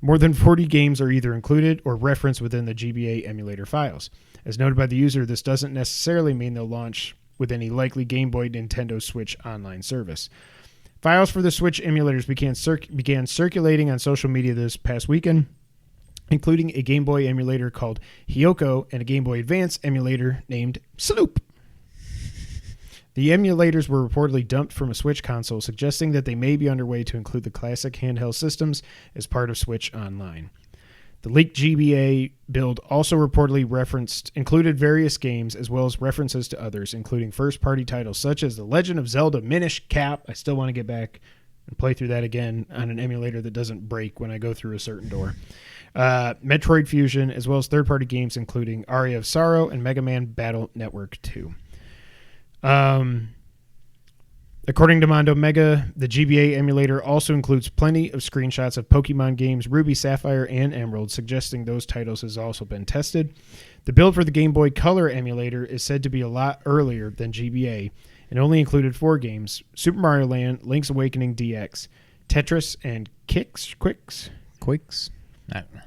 more than 40 games are either included or referenced within the GBA emulator files. As noted by the user, this doesn't necessarily mean they'll launch with any likely Game Boy Nintendo Switch online service. Files for the Switch emulators began circulating on social media this past weekend, including a Game Boy emulator called Hyoko and a Game Boy Advance emulator named Sloop. The emulators were reportedly dumped from a Switch console, suggesting that they may be underway to include the classic handheld systems as part of Switch Online. The leaked GBA build also reportedly included various games as well as references to others, including first-party titles such as The Legend of Zelda Minish Cap. I still want to get back and play through that again on an emulator that doesn't break when I go through a certain door. Metroid Fusion, as well as third-party games including Aria of Sorrow and Mega Man Battle Network 2. According to Mondo Mega, the GBA emulator also includes plenty of screenshots of Pokemon games Ruby, Sapphire, and Emerald, suggesting those titles has also been tested. The build for the Game Boy Color emulator is said to be a lot earlier than GBA and only included 4 games: Super Mario Land, Link's Awakening DX, Tetris, and Quicks? I don't know.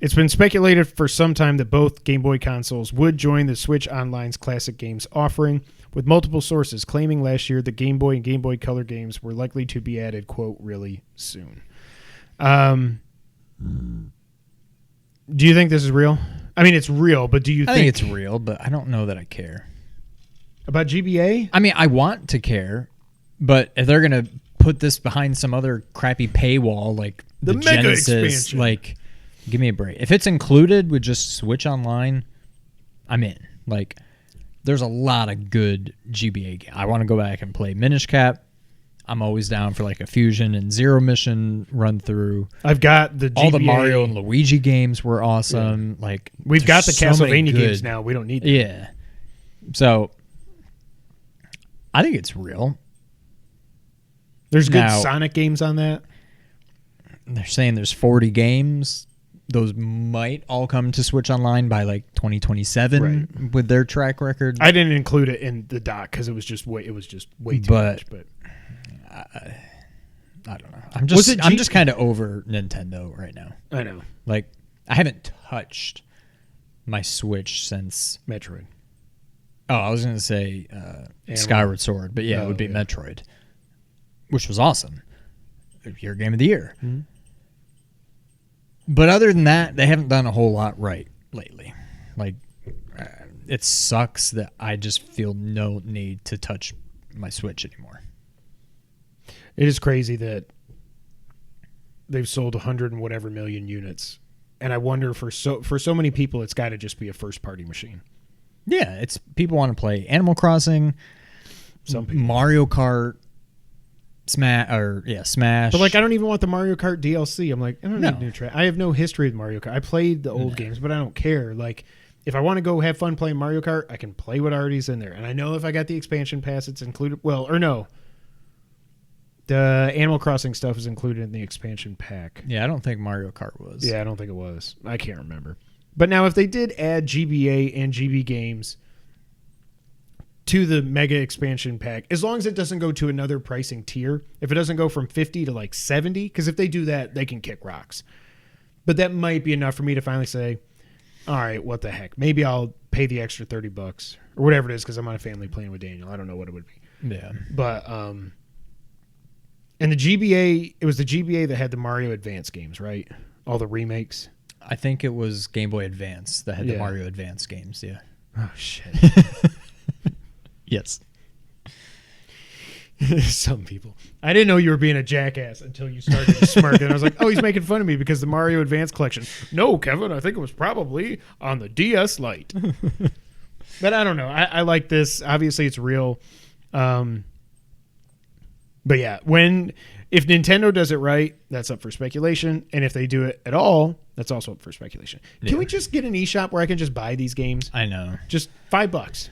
It's been speculated for some time that both Game Boy consoles would join the Switch Online's classic games offering, with multiple sources claiming last year that Game Boy and Game Boy Color games were likely to be added, quote, really soon. Do you think this is real? I mean, it's real, but do you think... I think it's real, but I don't know that I care. About GBA? I mean, I want to care, but if they're going to put this behind some other crappy paywall, like the Mega Genesis, expansion. like, give me a break. If it's included with just Switch Online, I'm in. Like... There's a lot of good GBA games. I want to go back and play Minish Cap. I'm always down for like a Fusion and Zero Mission run through. I've got the GBA. All the Mario and Luigi games were awesome. Yeah. Like we've got the Castlevania games now. We don't need them. Yeah. So I think it's real. There's good Sonic games on that. They're saying there's 40 games. Those might all come to Switch Online by like 2027 with their track record. I didn't include it in the doc because it was just way too much. But I don't know. I'm just kind of over Nintendo right now. I know. Like I haven't touched my Switch since Metroid. Oh, I was going to say Skyward Sword, but it would be Metroid, which was awesome. Your game of the year. Mm-hmm. But other than that, they haven't done a whole lot right lately. Like, it sucks that I just feel no need to touch my Switch anymore. It is crazy that they've sold 100 and whatever million units. And I wonder for so many people, it's got to just be a first-party machine. Yeah, it's people want to play Animal Crossing, Some people. Mario Kart, Smash. But like, I don't even want the Mario Kart DLC. I'm like, I don't need No. new track. I have no history with Mario Kart. I played the old games, but I don't care. Like, if I want to go have fun playing Mario Kart, I can play what already's in there. And I know if I got the expansion pass, it's included. Well, or no. The Animal Crossing stuff is included in the expansion pack. Yeah, I don't think Mario Kart was. Yeah, I don't think it was. I can't remember. But now, if they did add GBA and GB games to the mega expansion pack, as long as it doesn't go to another pricing tier, if it doesn't go from 50 to like 70, because if they do that, they can kick rocks. But that might be enough for me to finally say, all right, what the heck? Maybe I'll pay the extra $30 or whatever it is because I'm on a family playing with Daniel. I don't know what it would be. Yeah. But, and the GBA, it was the GBA that had the Mario Advance games, right? All the remakes. I think it was Game Boy Advance that had the Yeah. Mario Advance games, yeah. Oh, shit. Yes. Some people. I didn't know you were being a jackass until you started to smirk. And I was like, oh, he's making fun of me because the Mario Advance collection. No, Kevin, I think it was probably on the DS Lite. But I don't know. I like this. Obviously, it's real. But yeah, if Nintendo does it right, that's up for speculation. And if they do it at all, that's also up for speculation. Can Yeah. we just get an eShop where I can just buy these games? I know. Just $5.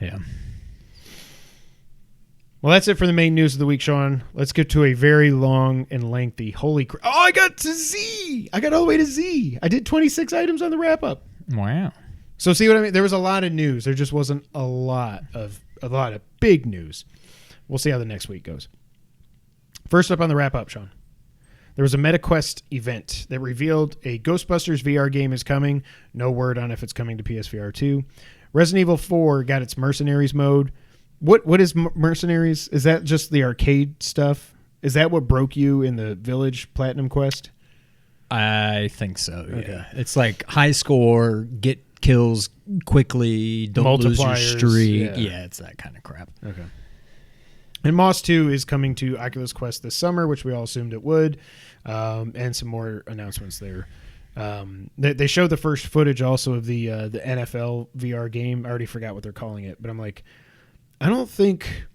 Yeah. Well, that's it for the main news of the week, Sean. Let's get to a very long and lengthy. Holy crap. Oh, I got to Z. I got all the way to Z. I did 26 items on the wrap-up. Wow. So see what I mean? There was a lot of news. There just wasn't a lot of big news. We'll see how the next week goes. First up on the wrap-up, Sean. There was a MetaQuest event that revealed a Ghostbusters VR game is coming. No word on if it's coming to PSVR 2. Resident Evil 4 got its Mercenaries mode. What is Mercenaries? Is that just the arcade stuff? Is that what broke you in the Village Platinum Quest? I think so, Okay. yeah. It's like high score, get kills quickly, don't lose your Multipliers, streak. yeah. Yeah, it's that kind of crap. Okay. And Moss 2 is coming to Oculus Quest this summer, which we all assumed it would, and some more announcements there. They showed the first footage also of the NFL VR game. I already forgot what they're calling it, but I'm like, I don't think.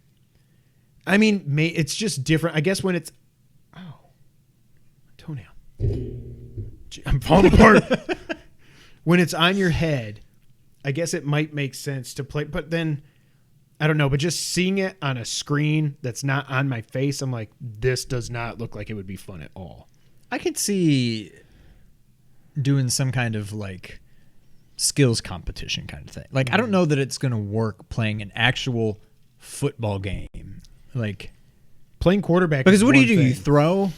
I mean, it's just different. I guess when it's toenail. I'm falling apart. When it's on your head, I guess it might make sense to play, but then. I don't know, but just seeing it on a screen that's not on my face, I'm like, this does not look like it would be fun at all. I could see doing some kind of like skills competition kind of thing. Like, I don't know that it's going to work playing an actual football game. Like, Playing quarterback because is what do one you do? You thing. throw,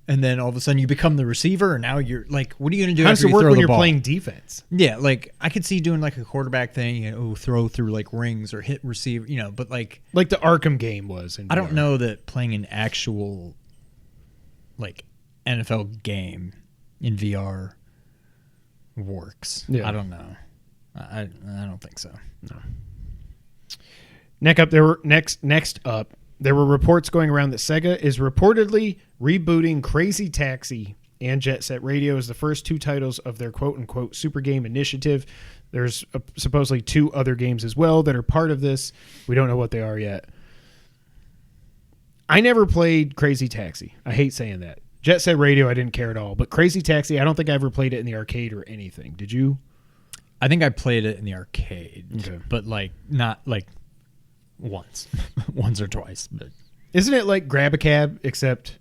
and then all of a sudden you become the receiver, and now you're like, what are you going to do How does after it you work throw when the you're ball? playing defense? Yeah, like I could see doing like a quarterback thing, throw through like rings or hit receiver, but like Like the Arkham game was. In I don't VR. know that playing an actual like NFL game in VR works. Yeah. I don't know. I don't think so. Next up, there were reports going around that Sega is reportedly rebooting Crazy Taxi and Jet Set Radio as the first two titles of their quote-unquote super game initiative. There's supposedly two other games as well that are part of this. We don't know what they are yet. I never played Crazy Taxi. I hate saying that. Jet Set Radio, I didn't care at all. But Crazy Taxi, I don't think I ever played it in the arcade or anything. Did you? I think I played it in the arcade, Okay. but like not like once, once or twice. But Isn't it like Grab a Cab, except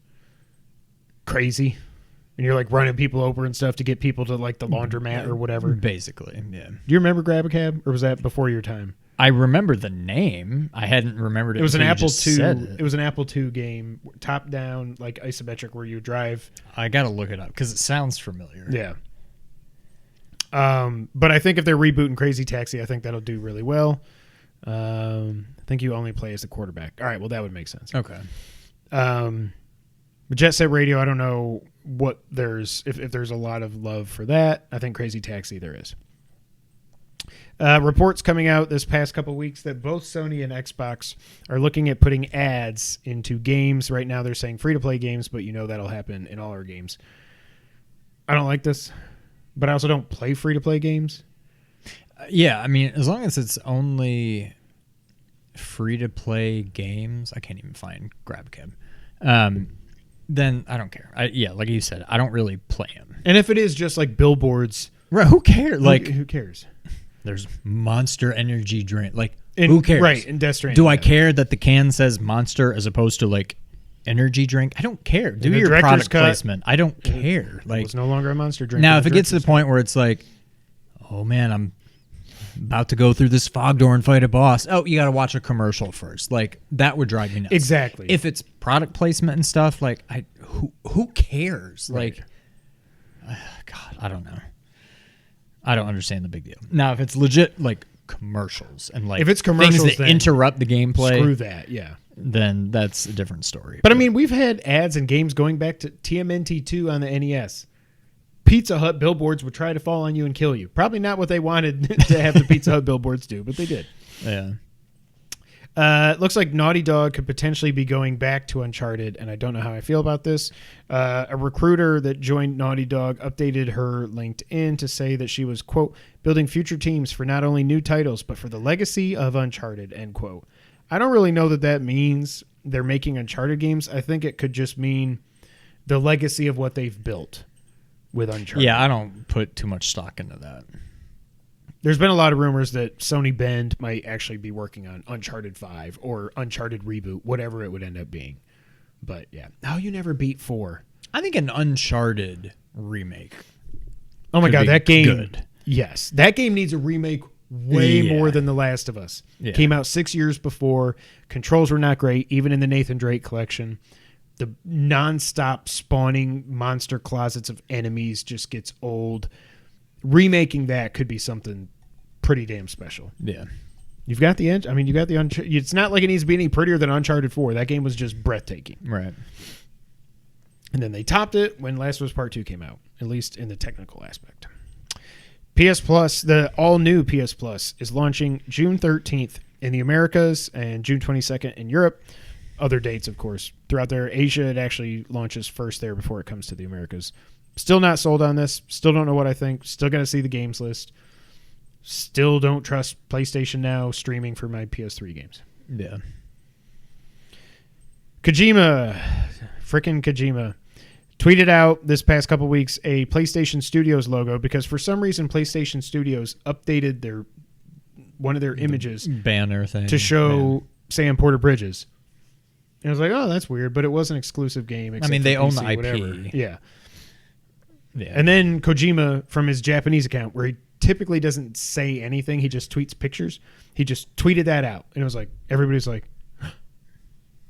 crazy? And you're like running people over and stuff to get people to like the laundromat or whatever. Do basically, yeah. you remember Grab a Cab, or was that before your time? I remember the name. I hadn't remembered it. It was an until you Apple just II. said it. It was an Apple II game, top down, like isometric, where you drive. I gotta look it up because it sounds familiar. Yeah. But I think if they're rebooting Crazy Taxi, I think that'll do really well. I think you only play as the quarterback. All right, well, that would make sense. Okay. But Jet Set Radio, I don't know what if there's a lot of love for that. I think Crazy Taxi there is. Reports coming out this past couple weeks that both Sony and Xbox are looking at putting ads into games. Right now they're saying free-to-play games, but that'll happen in all our games. I don't like this, but I also don't play free-to-play games. Yeah, I mean, as long as it's only free-to-play games, I can't even find GrabCab. Then I don't care. Like you said, I don't really play them. And if it is just like billboards, right? Who cares? Who cares? There's Monster Energy drink. Like, who cares? Right, in Death Stranding. Do I care that the can says Monster as opposed to like energy drink? I don't care. Do your product placement. I don't care. Like, it's no longer a Monster drink. Now, if it gets to the point where it's like, oh man, I'm about to go through this fog door and fight a boss. Oh, you got to watch a commercial first. Like, that would drive me nuts. Exactly. If it's product placement and stuff, like, who cares? Right. Like, God, I don't know. I don't understand the big deal. Now, if it's legit, like, commercials and, like, if it's commercials, things that interrupt the gameplay. Screw that, yeah. Then that's a different story. But I mean, we've had ads and games going back to TMNT2 on the NES. Pizza Hut billboards would try to fall on you and kill you. Probably not what they wanted to have the Pizza Hut billboards do, but they did. Yeah. It looks like Naughty Dog could potentially be going back to Uncharted, and I don't know how I feel about this. A recruiter that joined Naughty Dog updated her LinkedIn to say that she was, quote, building future teams for not only new titles, but for the legacy of Uncharted, end quote. I don't really know that means they're making Uncharted games. I think it could just mean the legacy of what they've built with Uncharted. Yeah, I don't put too much stock into that. There's been a lot of rumors that Sony Bend might actually be working on Uncharted 5 or Uncharted Reboot, whatever it would end up being. But yeah. Oh, you never beat 4. I think an Uncharted remake. Oh my God, that game. Good. Yes. That game needs a remake way more than The Last of Us. Yeah. Came out 6 years before. Controls were not great, even in the Nathan Drake collection. The nonstop spawning monster closets of enemies just gets old. Remaking that could be something pretty damn special. Yeah. You've got the edge. I mean, you got the it's not like it needs to be any prettier than Uncharted 4. That game was just breathtaking. Right. And then they topped it when Last of Us Part 2 came out, at least in the technical aspect. PS Plus, the all-new PS Plus, is launching June 13th in the Americas and June 22nd in Europe. Other dates, of course, throughout there. Asia, it actually launches first there before it comes to the Americas. Still not sold on this. Still don't know what I think. Still going to see the games list. Still don't trust PlayStation Now streaming for my PS3 games. Yeah. Kojima, frickin' Kojima, tweeted out this past couple weeks a PlayStation Studios logo because for some reason PlayStation Studios updated one of their images banner thing to show Sam Porter Bridges. And I was like, oh, that's weird, but it was an exclusive game. I mean, they own the IP. Whatever. Yeah. Yeah. And then Kojima, from his Japanese account, where he typically doesn't say anything, he just tweets pictures. He just tweeted that out. And it was like, everybody's like,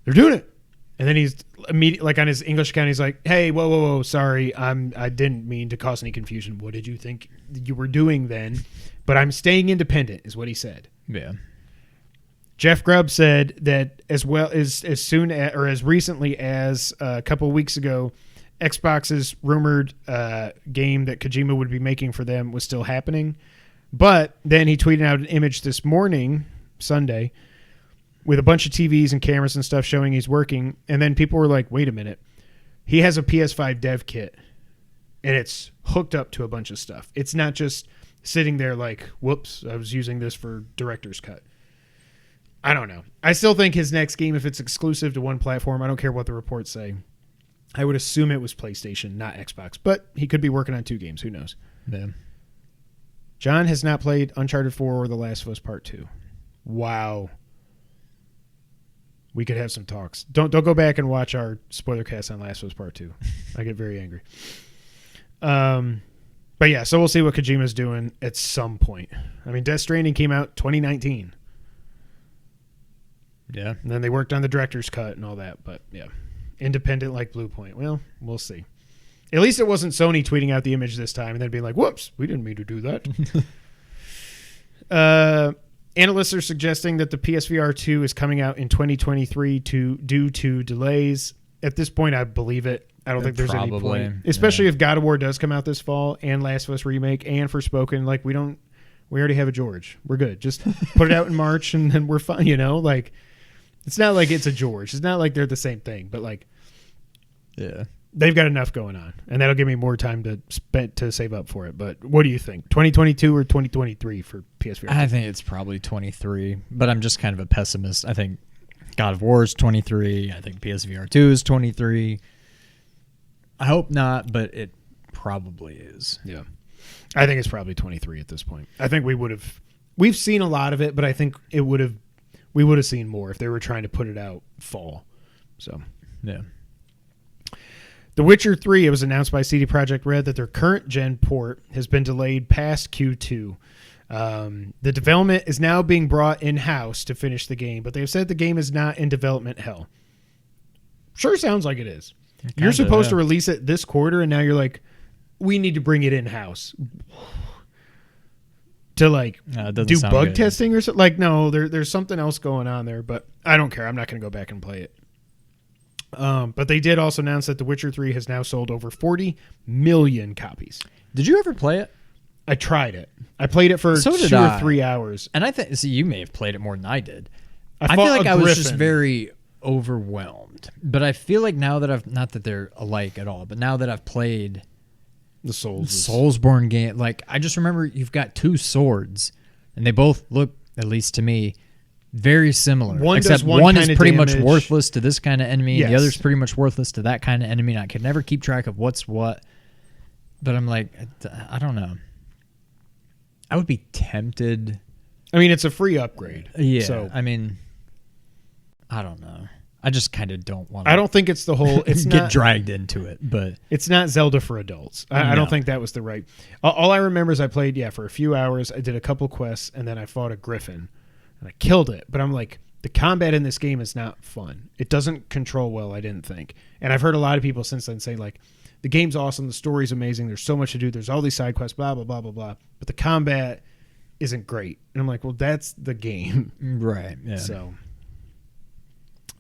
they're doing it. And then he's immediately, like on his English account, he's like, hey, whoa, sorry. I didn't mean to cause any confusion. What did you think you were doing then? But I'm staying independent, is what he said. Yeah. Jeff Grubb said that as recently as a couple of weeks ago, Xbox's rumored game that Kojima would be making for them was still happening. But then he tweeted out an image this morning, Sunday, with a bunch of TVs and cameras and stuff showing he's working. And then people were like, wait a minute. He has a PS5 dev kit, and it's hooked up to a bunch of stuff. It's not just sitting there like, whoops, I was using this for director's cut. I don't know. I still think his next game, if it's exclusive to one platform, I don't care what the reports say. I would assume it was PlayStation, not Xbox. But he could be working on 2 games. Who knows? Yeah. John has not played Uncharted 4 or The Last of Us Part 2. Wow. We could have some talks. Don't go back and watch our spoiler cast on Last of Us Part 2. I get very angry. But yeah, so we'll see what Kojima's doing at some point. I mean, Death Stranding came out 2019. Yeah. And then they worked on the director's cut and all that. But yeah. Independent like Blue Point. Well, we'll see. At least it wasn't Sony tweeting out the image this time and then being like, whoops, we didn't mean to do that. Analysts are suggesting that the PSVR 2 is coming out in 2023 due to delays. At this point, I believe it. I don't think there's any point. Especially if God of War does come out this fall and Last of Us Remake and Forspoken. Like, we already have a George. We're good. Just put it out in March and then we're fine, you know? Like, it's not like it's a George. It's not like they're the same thing, but like, yeah, they've got enough going on, and that'll give me more time to save up for it. But what do you think? 2022 or 2023 for PSVR? I think it's probably 23, but I'm just kind of a pessimist. I think God of War is 23. I think PSVR 2 is 23. I hope not, but it probably is. Yeah. I think it's probably 23 at this point. I think we've seen a lot of it, but I think we would have seen more if they were trying to put it out fall. So, yeah. The Witcher 3, it was announced by CD Projekt Red that their current gen port has been delayed past Q2. The development is now being brought in-house to finish the game, but they've said the game is not in development hell. Sure sounds like it is. You're supposed to release it this quarter, and now you're like, we need to bring it in-house. To like do bug testing or something? Like, no, there's something else going on there, but I don't care. I'm not going to go back and play it. But they did also announce that The Witcher 3 has now sold over 40 million copies. Did you ever play it? I tried it. I played it for 2 or 3 hours. And I think, you may have played it more than I did. I feel like I was just very overwhelmed. But I feel like now that not that they're alike at all, but now that I've played the Soulsborne game, like, I just remember you've got 2 swords, and they both look, at least to me, very similar. One is pretty much worthless to this kind of enemy, and the other's pretty much worthless to that kind of enemy, and I could never keep track of what's what. But I'm like, I don't know. I would be tempted. I mean, it's a free upgrade. Yeah. So, I mean, I don't know. I just kind of don't want to. I don't think it's the whole. It's get dragged into it, but it's not Zelda for adults. I don't think that was the right. All I remember is I played for a few hours. I did a couple quests, and then I fought a griffin, and I killed it. But I'm like, the combat in this game is not fun. It doesn't control well, I didn't think. And I've heard a lot of people since then say, like, the game's awesome, the story's amazing, there's so much to do, there's all these side quests, blah, blah, blah, blah, blah. But the combat isn't great. And I'm like, well, that's the game. Right, yeah. So,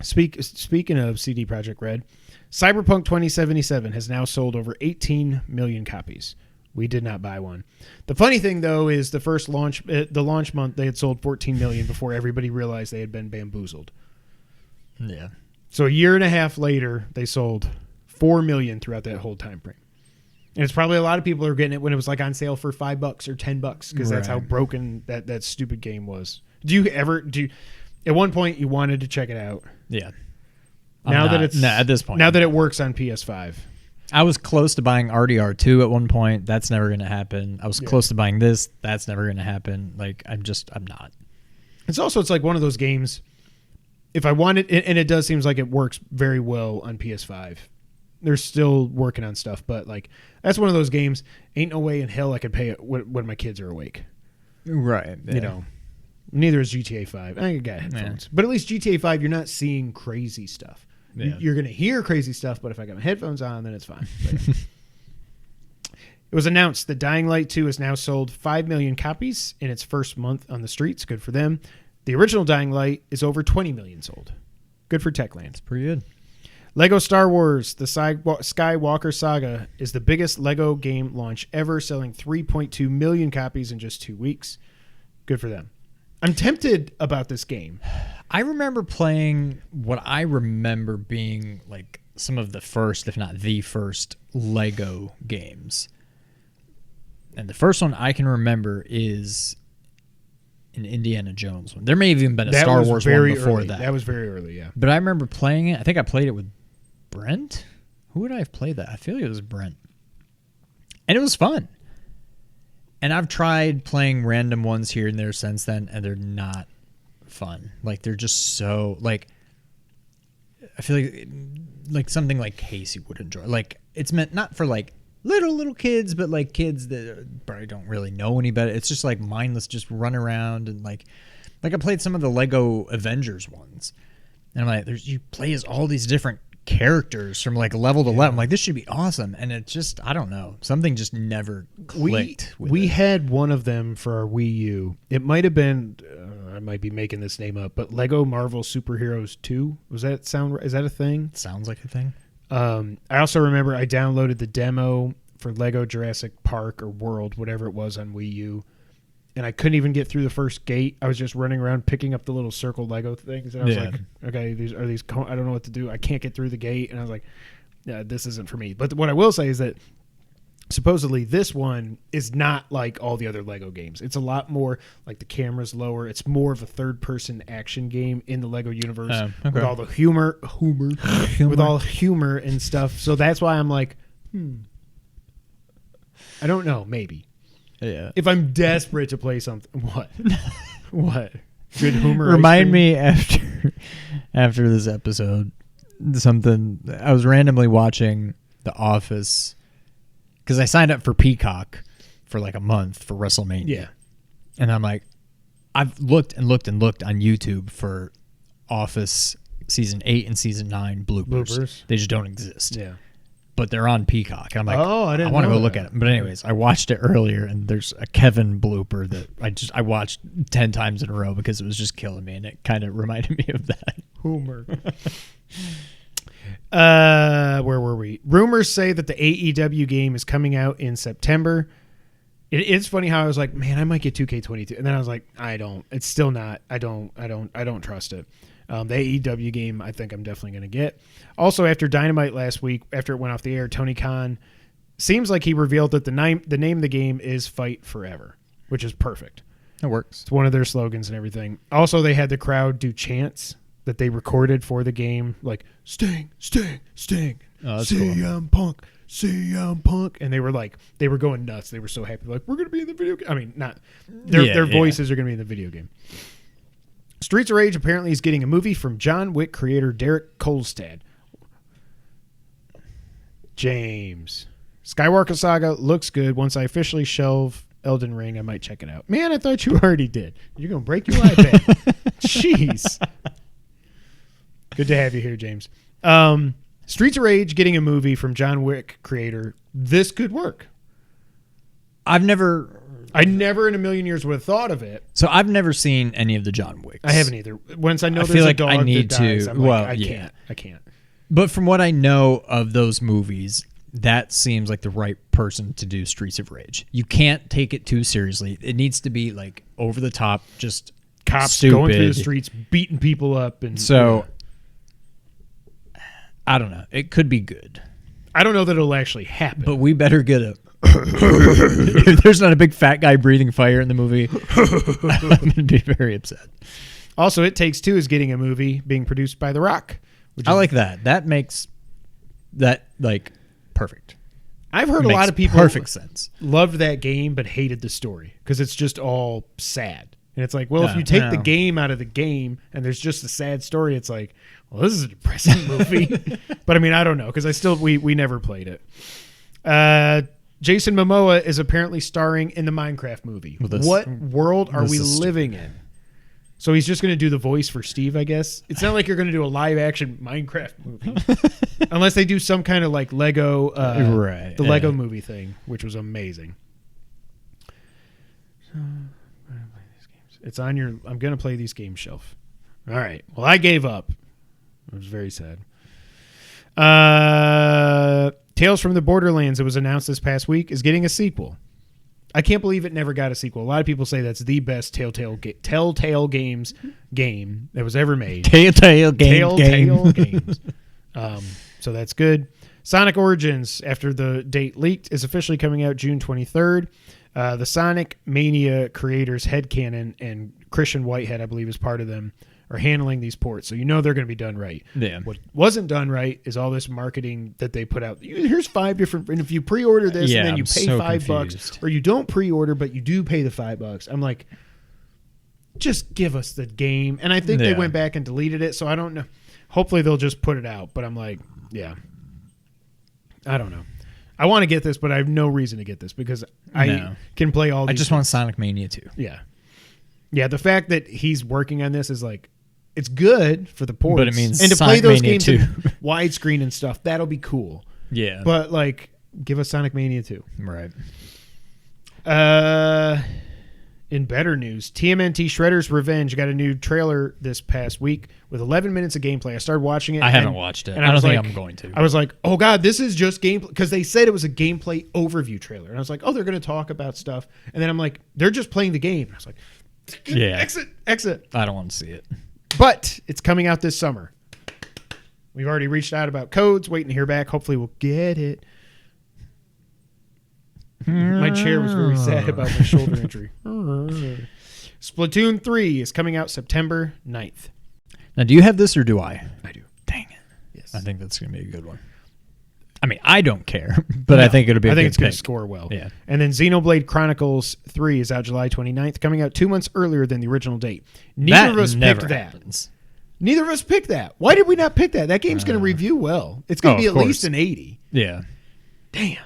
speaking of CD Projekt Red, Cyberpunk 2077 has now sold over 18 million copies. We did not buy one. The funny thing, though, is the first launch, the launch month, they had sold 14 million before everybody realized they had been bamboozled. Yeah. So a year and a half later, they sold 4 million throughout that whole time frame. And it's probably a lot of people are getting it when it was like on sale for $5 or $10 because that's how broken that stupid game was. At one point you wanted to check it out? Yeah. At this point. Now that it works on PS5. I was close to buying RDR2 at one point. That's never going to happen. I was close to buying this. That's never going to happen. Like, I'm not. It's like one of those games. If I want it, and it does seem like it works very well on PS5. They're still working on stuff, but like, that's one of those games. Ain't no way in hell I could pay it when my kids are awake. Right. Yeah. You know, neither is GTA 5. I got headphones. But at least GTA 5, you're not seeing crazy stuff. Yeah. You're going to hear crazy stuff, but if I got my headphones on, then it's fine. It was announced that Dying Light 2 has now sold 5 million copies in its first month on the streets. Good for them. The original Dying Light is over 20 million sold. Good for Techland. It's pretty good. Lego Star Wars, the Skywalker Saga, is the biggest Lego game launch ever, selling 3.2 million copies in just 2 weeks. Good for them. I'm tempted about this game. I remember playing what I remember being like some of the first, if not the first, Lego games. And the first one I can remember is an Indiana Jones one. There may have even been a Star Wars one before that. That was very early, yeah. But I remember playing it. I think I played it with Brent. Who would I have played that? I feel like it was Brent. And it was fun. And I've tried playing random ones here and there since then, and they're not fun. Like, they're just so, like, I feel like something like Casey would enjoy. Like, it's meant not for, like, little kids, but, like, kids that probably don't really know any better. It's just, like, mindless, just run around. And, like I played some of the Lego Avengers ones. And I'm like, you play as all these different characters from like level to level. I'm like, this should be awesome. And it just, I don't know. Something just never clicked. We had one of them for our Wii U. It might have been, I might be making this name up, but Lego Marvel Superheroes 2. Is that a thing? Sounds like a thing. I also remember I downloaded the demo for Lego Jurassic Park or World, whatever it was on Wii U. And I couldn't even get through the first gate. I was just running around picking up the little circle Lego things. And I was like, okay, these I don't know what to do. I can't get through the gate. And I was like, yeah, this isn't for me. But what I will say is that supposedly this one is not like all the other Lego games. It's a lot more like the camera's lower. It's more of a third-person action game in the Lego universe with all the humor, with all humor and stuff. So that's why I'm like, I don't know, maybe. Yeah. If I'm desperate to play something, what? What? Good humor. Remind me after this episode, something I was randomly watching The Office because I signed up for Peacock for like a month for WrestleMania. Yeah. And I'm like, I've looked on YouTube for Office season 8 and season 9 bloopers. They just don't exist. Yeah. But they're on Peacock. I'm like, I want to go look at it. But anyways, I watched it earlier, and there's a Kevin blooper that I watched 10 times in a row because it was just killing me, and it kind of reminded me of that. Humor. Where were we? Rumors say that the AEW game is coming out in September. It's funny how I was like, man, I might get 2K22, and then I was like, I don't. It's still not. I don't trust it. The AEW game, I think I'm definitely going to get. Also, after Dynamite last week, after it went off the air, Tony Khan seems like he revealed that the name of the game is Fight Forever, which is perfect. It works. It's one of their slogans and everything. Also, they had the crowd do chants that they recorded for the game, like Sting, Sting, Sting, CM Punk, CM Punk, and they were going nuts. They were so happy, like we're going to be in the video game. I mean, not their voices are going to be in the video game. Streets of Rage apparently is getting a movie from John Wick creator Derek Kolstad. James. Skywalker Saga looks good. Once I officially shelve Elden Ring, I might check it out. Man, I thought you already did. You're going to break your iPad. Jeez. Good to have you here, James. Streets of Rage getting a movie from John Wick creator. This could work. I never in a million years would have thought of it. So I've never seen any of the John Wicks. I haven't either. Once I know there's feel a like dog I need that dies, to. I'm like, I can't. But from what I know of those movies, that seems like the right person to do Streets of Rage. You can't take it too seriously. It needs to be like over the top, just cops stupid. Going through the streets, beating people up, and so I don't know. It could be good. I don't know that it'll actually happen. But we better get a. If there's not a big fat guy breathing fire in the movie, I'm going to be very upset. Also, It Takes Two is getting a movie being produced by The Rock. I like that. That makes that like perfect. I've heard a lot of people perfect sense. Loved that game but hated the story because it's just all sad. And it's like, well, if you take the game out of the game and there's just a sad story, it's like, well, this is a depressing movie. But I mean, I don't know because we never played it. Jason Momoa is apparently starring in the Minecraft movie. What world are we living in? So he's just going to do the voice for Steve, I guess. It's not like you're going to do a live action Minecraft movie. Unless they do some kind of like Lego, Lego movie thing, which was amazing. So, it's on your I'm going to play these games shelf. All right. Well, I gave up. It was very sad. Tales from the Borderlands, that was announced this past week, is getting a sequel. I can't believe it never got a sequel. A lot of people say that's the best Telltale Games game that was ever made. Telltale Games. So that's good. Sonic Origins, after the date leaked, is officially coming out June 23rd. The Sonic Mania creators, Headcanon and Christian Whitehead, I believe is part of them, are handling these ports. So you know they're going to be done right. Yeah. What wasn't done right is all this marketing that they put out. Here's 5 different, and if you pre-order this and then you pay $5, or you don't pre-order but you do pay the $5, I'm like, just give us the game. And I think they went back and deleted it, so I don't know. Hopefully they'll just put it out. But I'm like, yeah, I don't know. I want to get this, but I have no reason to get this because I can play all these. I just want Sonic Mania 2. Yeah. Yeah, the fact that he's working on this is like, it's good for the ports. But it means and to play Sonic those Mania games 2. in widescreen and stuff, that'll be cool. Yeah. But like, give us Sonic Mania 2. Right. In better news, TMNT Shredder's Revenge got a new trailer this past week with 11 minutes of gameplay. I started watching it. I haven't watched it. And I don't think like, I'm going to. I was like, oh God, this is just gameplay. Because they said it was a gameplay overview trailer. And I was like, oh, they're going to talk about stuff. And then I'm like, they're just playing the game. And I was like, Yeah. exit. I don't want to see it. But it's coming out this summer. We've already reached out about codes, waiting to hear back. Hopefully we'll get it. My chair was very sad about my shoulder injury. Splatoon 3 is coming out September 9th. Now, do you have this or do I? I do. Dang it. Yes. I think that's going to be a good one. I mean, I don't care, but I think it'll be a I think good it's going pick. to score well. Yeah. And then Xenoblade Chronicles 3 is out July 29th, coming out 2 months earlier than the original date. Neither of us picked that. Happens. Neither of us picked that. Why did we not pick that? That game's going to review well. It's going to be at least an 80. Yeah. Damn.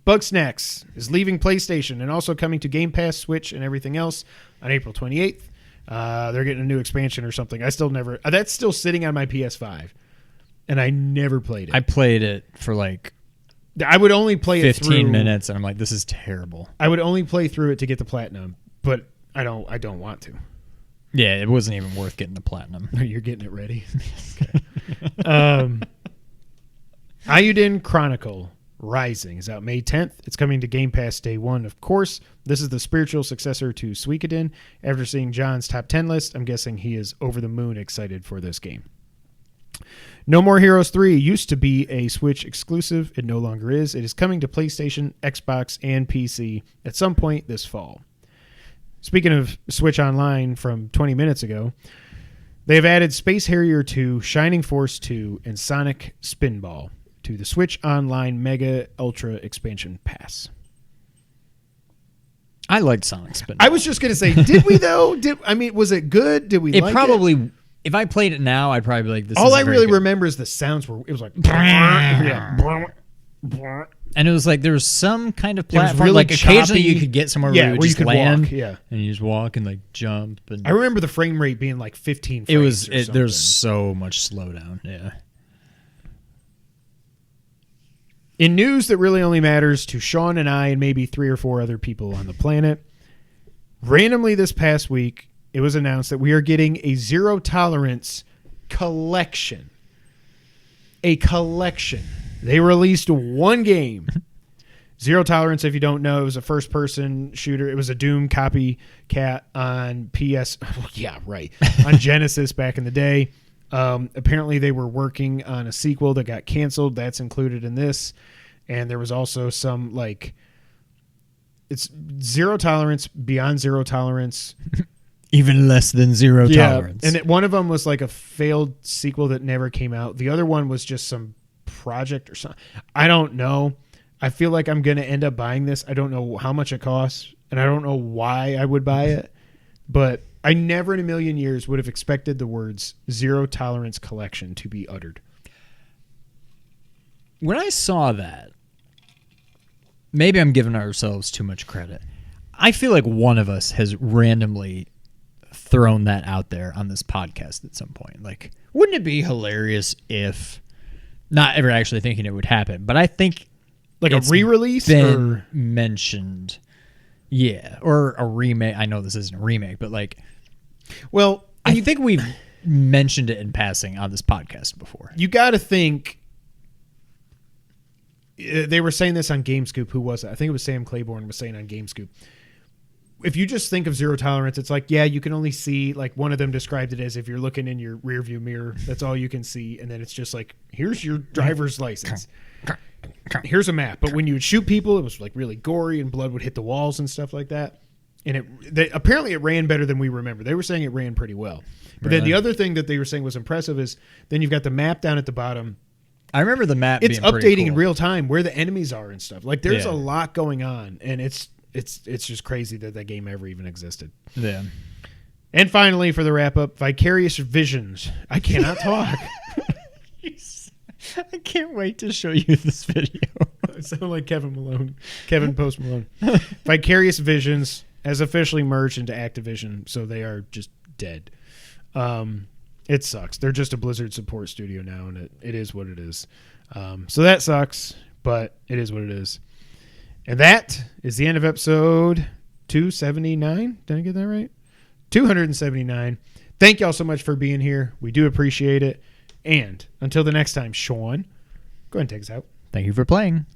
Bugsnax is leaving PlayStation and also coming to Game Pass, Switch, and everything else on April 28th. They're getting a new expansion or something. I still never... That's still sitting on my PS5, and I never played it. I played it for like I would only play it through... 15 minutes, and I'm like, this is terrible. I would only play through it to get the platinum, but I don't want to. Yeah, it wasn't even worth getting the platinum. You're getting it ready. Ayuden Chronicle Rising is out May 10th. It's coming to Game Pass day one, of course. This is the spiritual successor to Suikoden. After seeing John's top 10 list, I'm guessing he is over the moon excited for this game. No More Heroes 3 used to be a Switch exclusive. It no longer is. It is coming to PlayStation, Xbox, and PC at some point this fall. Speaking of Switch Online from 20 minutes ago, they have added Space Harrier 2, Shining Force 2, and Sonic Spinball to the Switch Online Mega Ultra Expansion Pass. I liked Sonic Spinball. I was just going to say, did we though? Was it good? Did we It like probably... it? If I played it now, I'd probably be like, this All I isn't very really good. remember is the sounds were, it was like, yeah. And it was like there was some kind of It was platform. really Like occasionally choppy. you could get somewhere Yeah, where you where you just could land. walk, yeah. And you just walk and like jump. And I remember the frame rate being like 15 frames. it was. or something. There's so much slowdown. Yeah. In news that really only matters to Sean and I and maybe 3 or 4 other people on the planet, randomly this past week, it was announced that we are getting a Zero Tolerance collection. A collection. They released one game. Zero Tolerance, if you don't know, it was a first-person shooter. It was a Doom copycat on PS... yeah, right. On Genesis back in the day. Apparently, they were working on a sequel that got canceled. That's included in this. And there was also some, like... It's Zero Tolerance, Beyond Zero Tolerance... Even less than zero tolerance. And one of them was like a failed sequel that never came out. The other one was just some project or something. I don't know. I feel like I'm going to end up buying this. I don't know how much it costs, and I don't know why I would buy it. But I never in a million years would have expected the words Zero Tolerance Collection to be uttered. When I saw that, maybe I'm giving ourselves too much credit. I feel like one of us has randomly thrown that out there on this podcast at some point. Like, wouldn't it be hilarious if, not ever actually thinking it would happen, but I think like a re-release been mentioned. Yeah, or a remake. I know this isn't a remake, but like, well, I think we've mentioned it in passing on this podcast before. You got to think. They were saying this on GameScoop. Who was it? I think it was Sam Claiborne was saying on GameScoop. If you just think of Zero Tolerance, it's like, yeah, you can only see, like one of them described it as if you're looking in your rearview mirror, that's all you can see. And then it's just like, here's your driver's license. Here's a map. But when you would shoot people, it was like really gory and blood would hit the walls and stuff like that. And apparently it ran better than we remember. They were saying it ran pretty well. But then the other thing that they were saying was impressive is then you've got the map down at the bottom. I remember the map It's being pretty updating cool. in real time where the enemies are and stuff. Like there's a lot going on, and it's just crazy that game ever even existed. Yeah. And finally, for the wrap up, Vicarious Visions. I cannot talk. I can't wait to show you this video. I sound like Kevin Post Malone. Vicarious Visions has officially merged into Activision, so they are just dead. It sucks. They're just a Blizzard support studio now, and it is what it is. So that sucks, but it is what it is. And that is the end of episode 279. Did I get that right? 279. Thank y'all so much for being here. We do appreciate it. And until the next time, Sean, go ahead and take us out. Thank you for playing.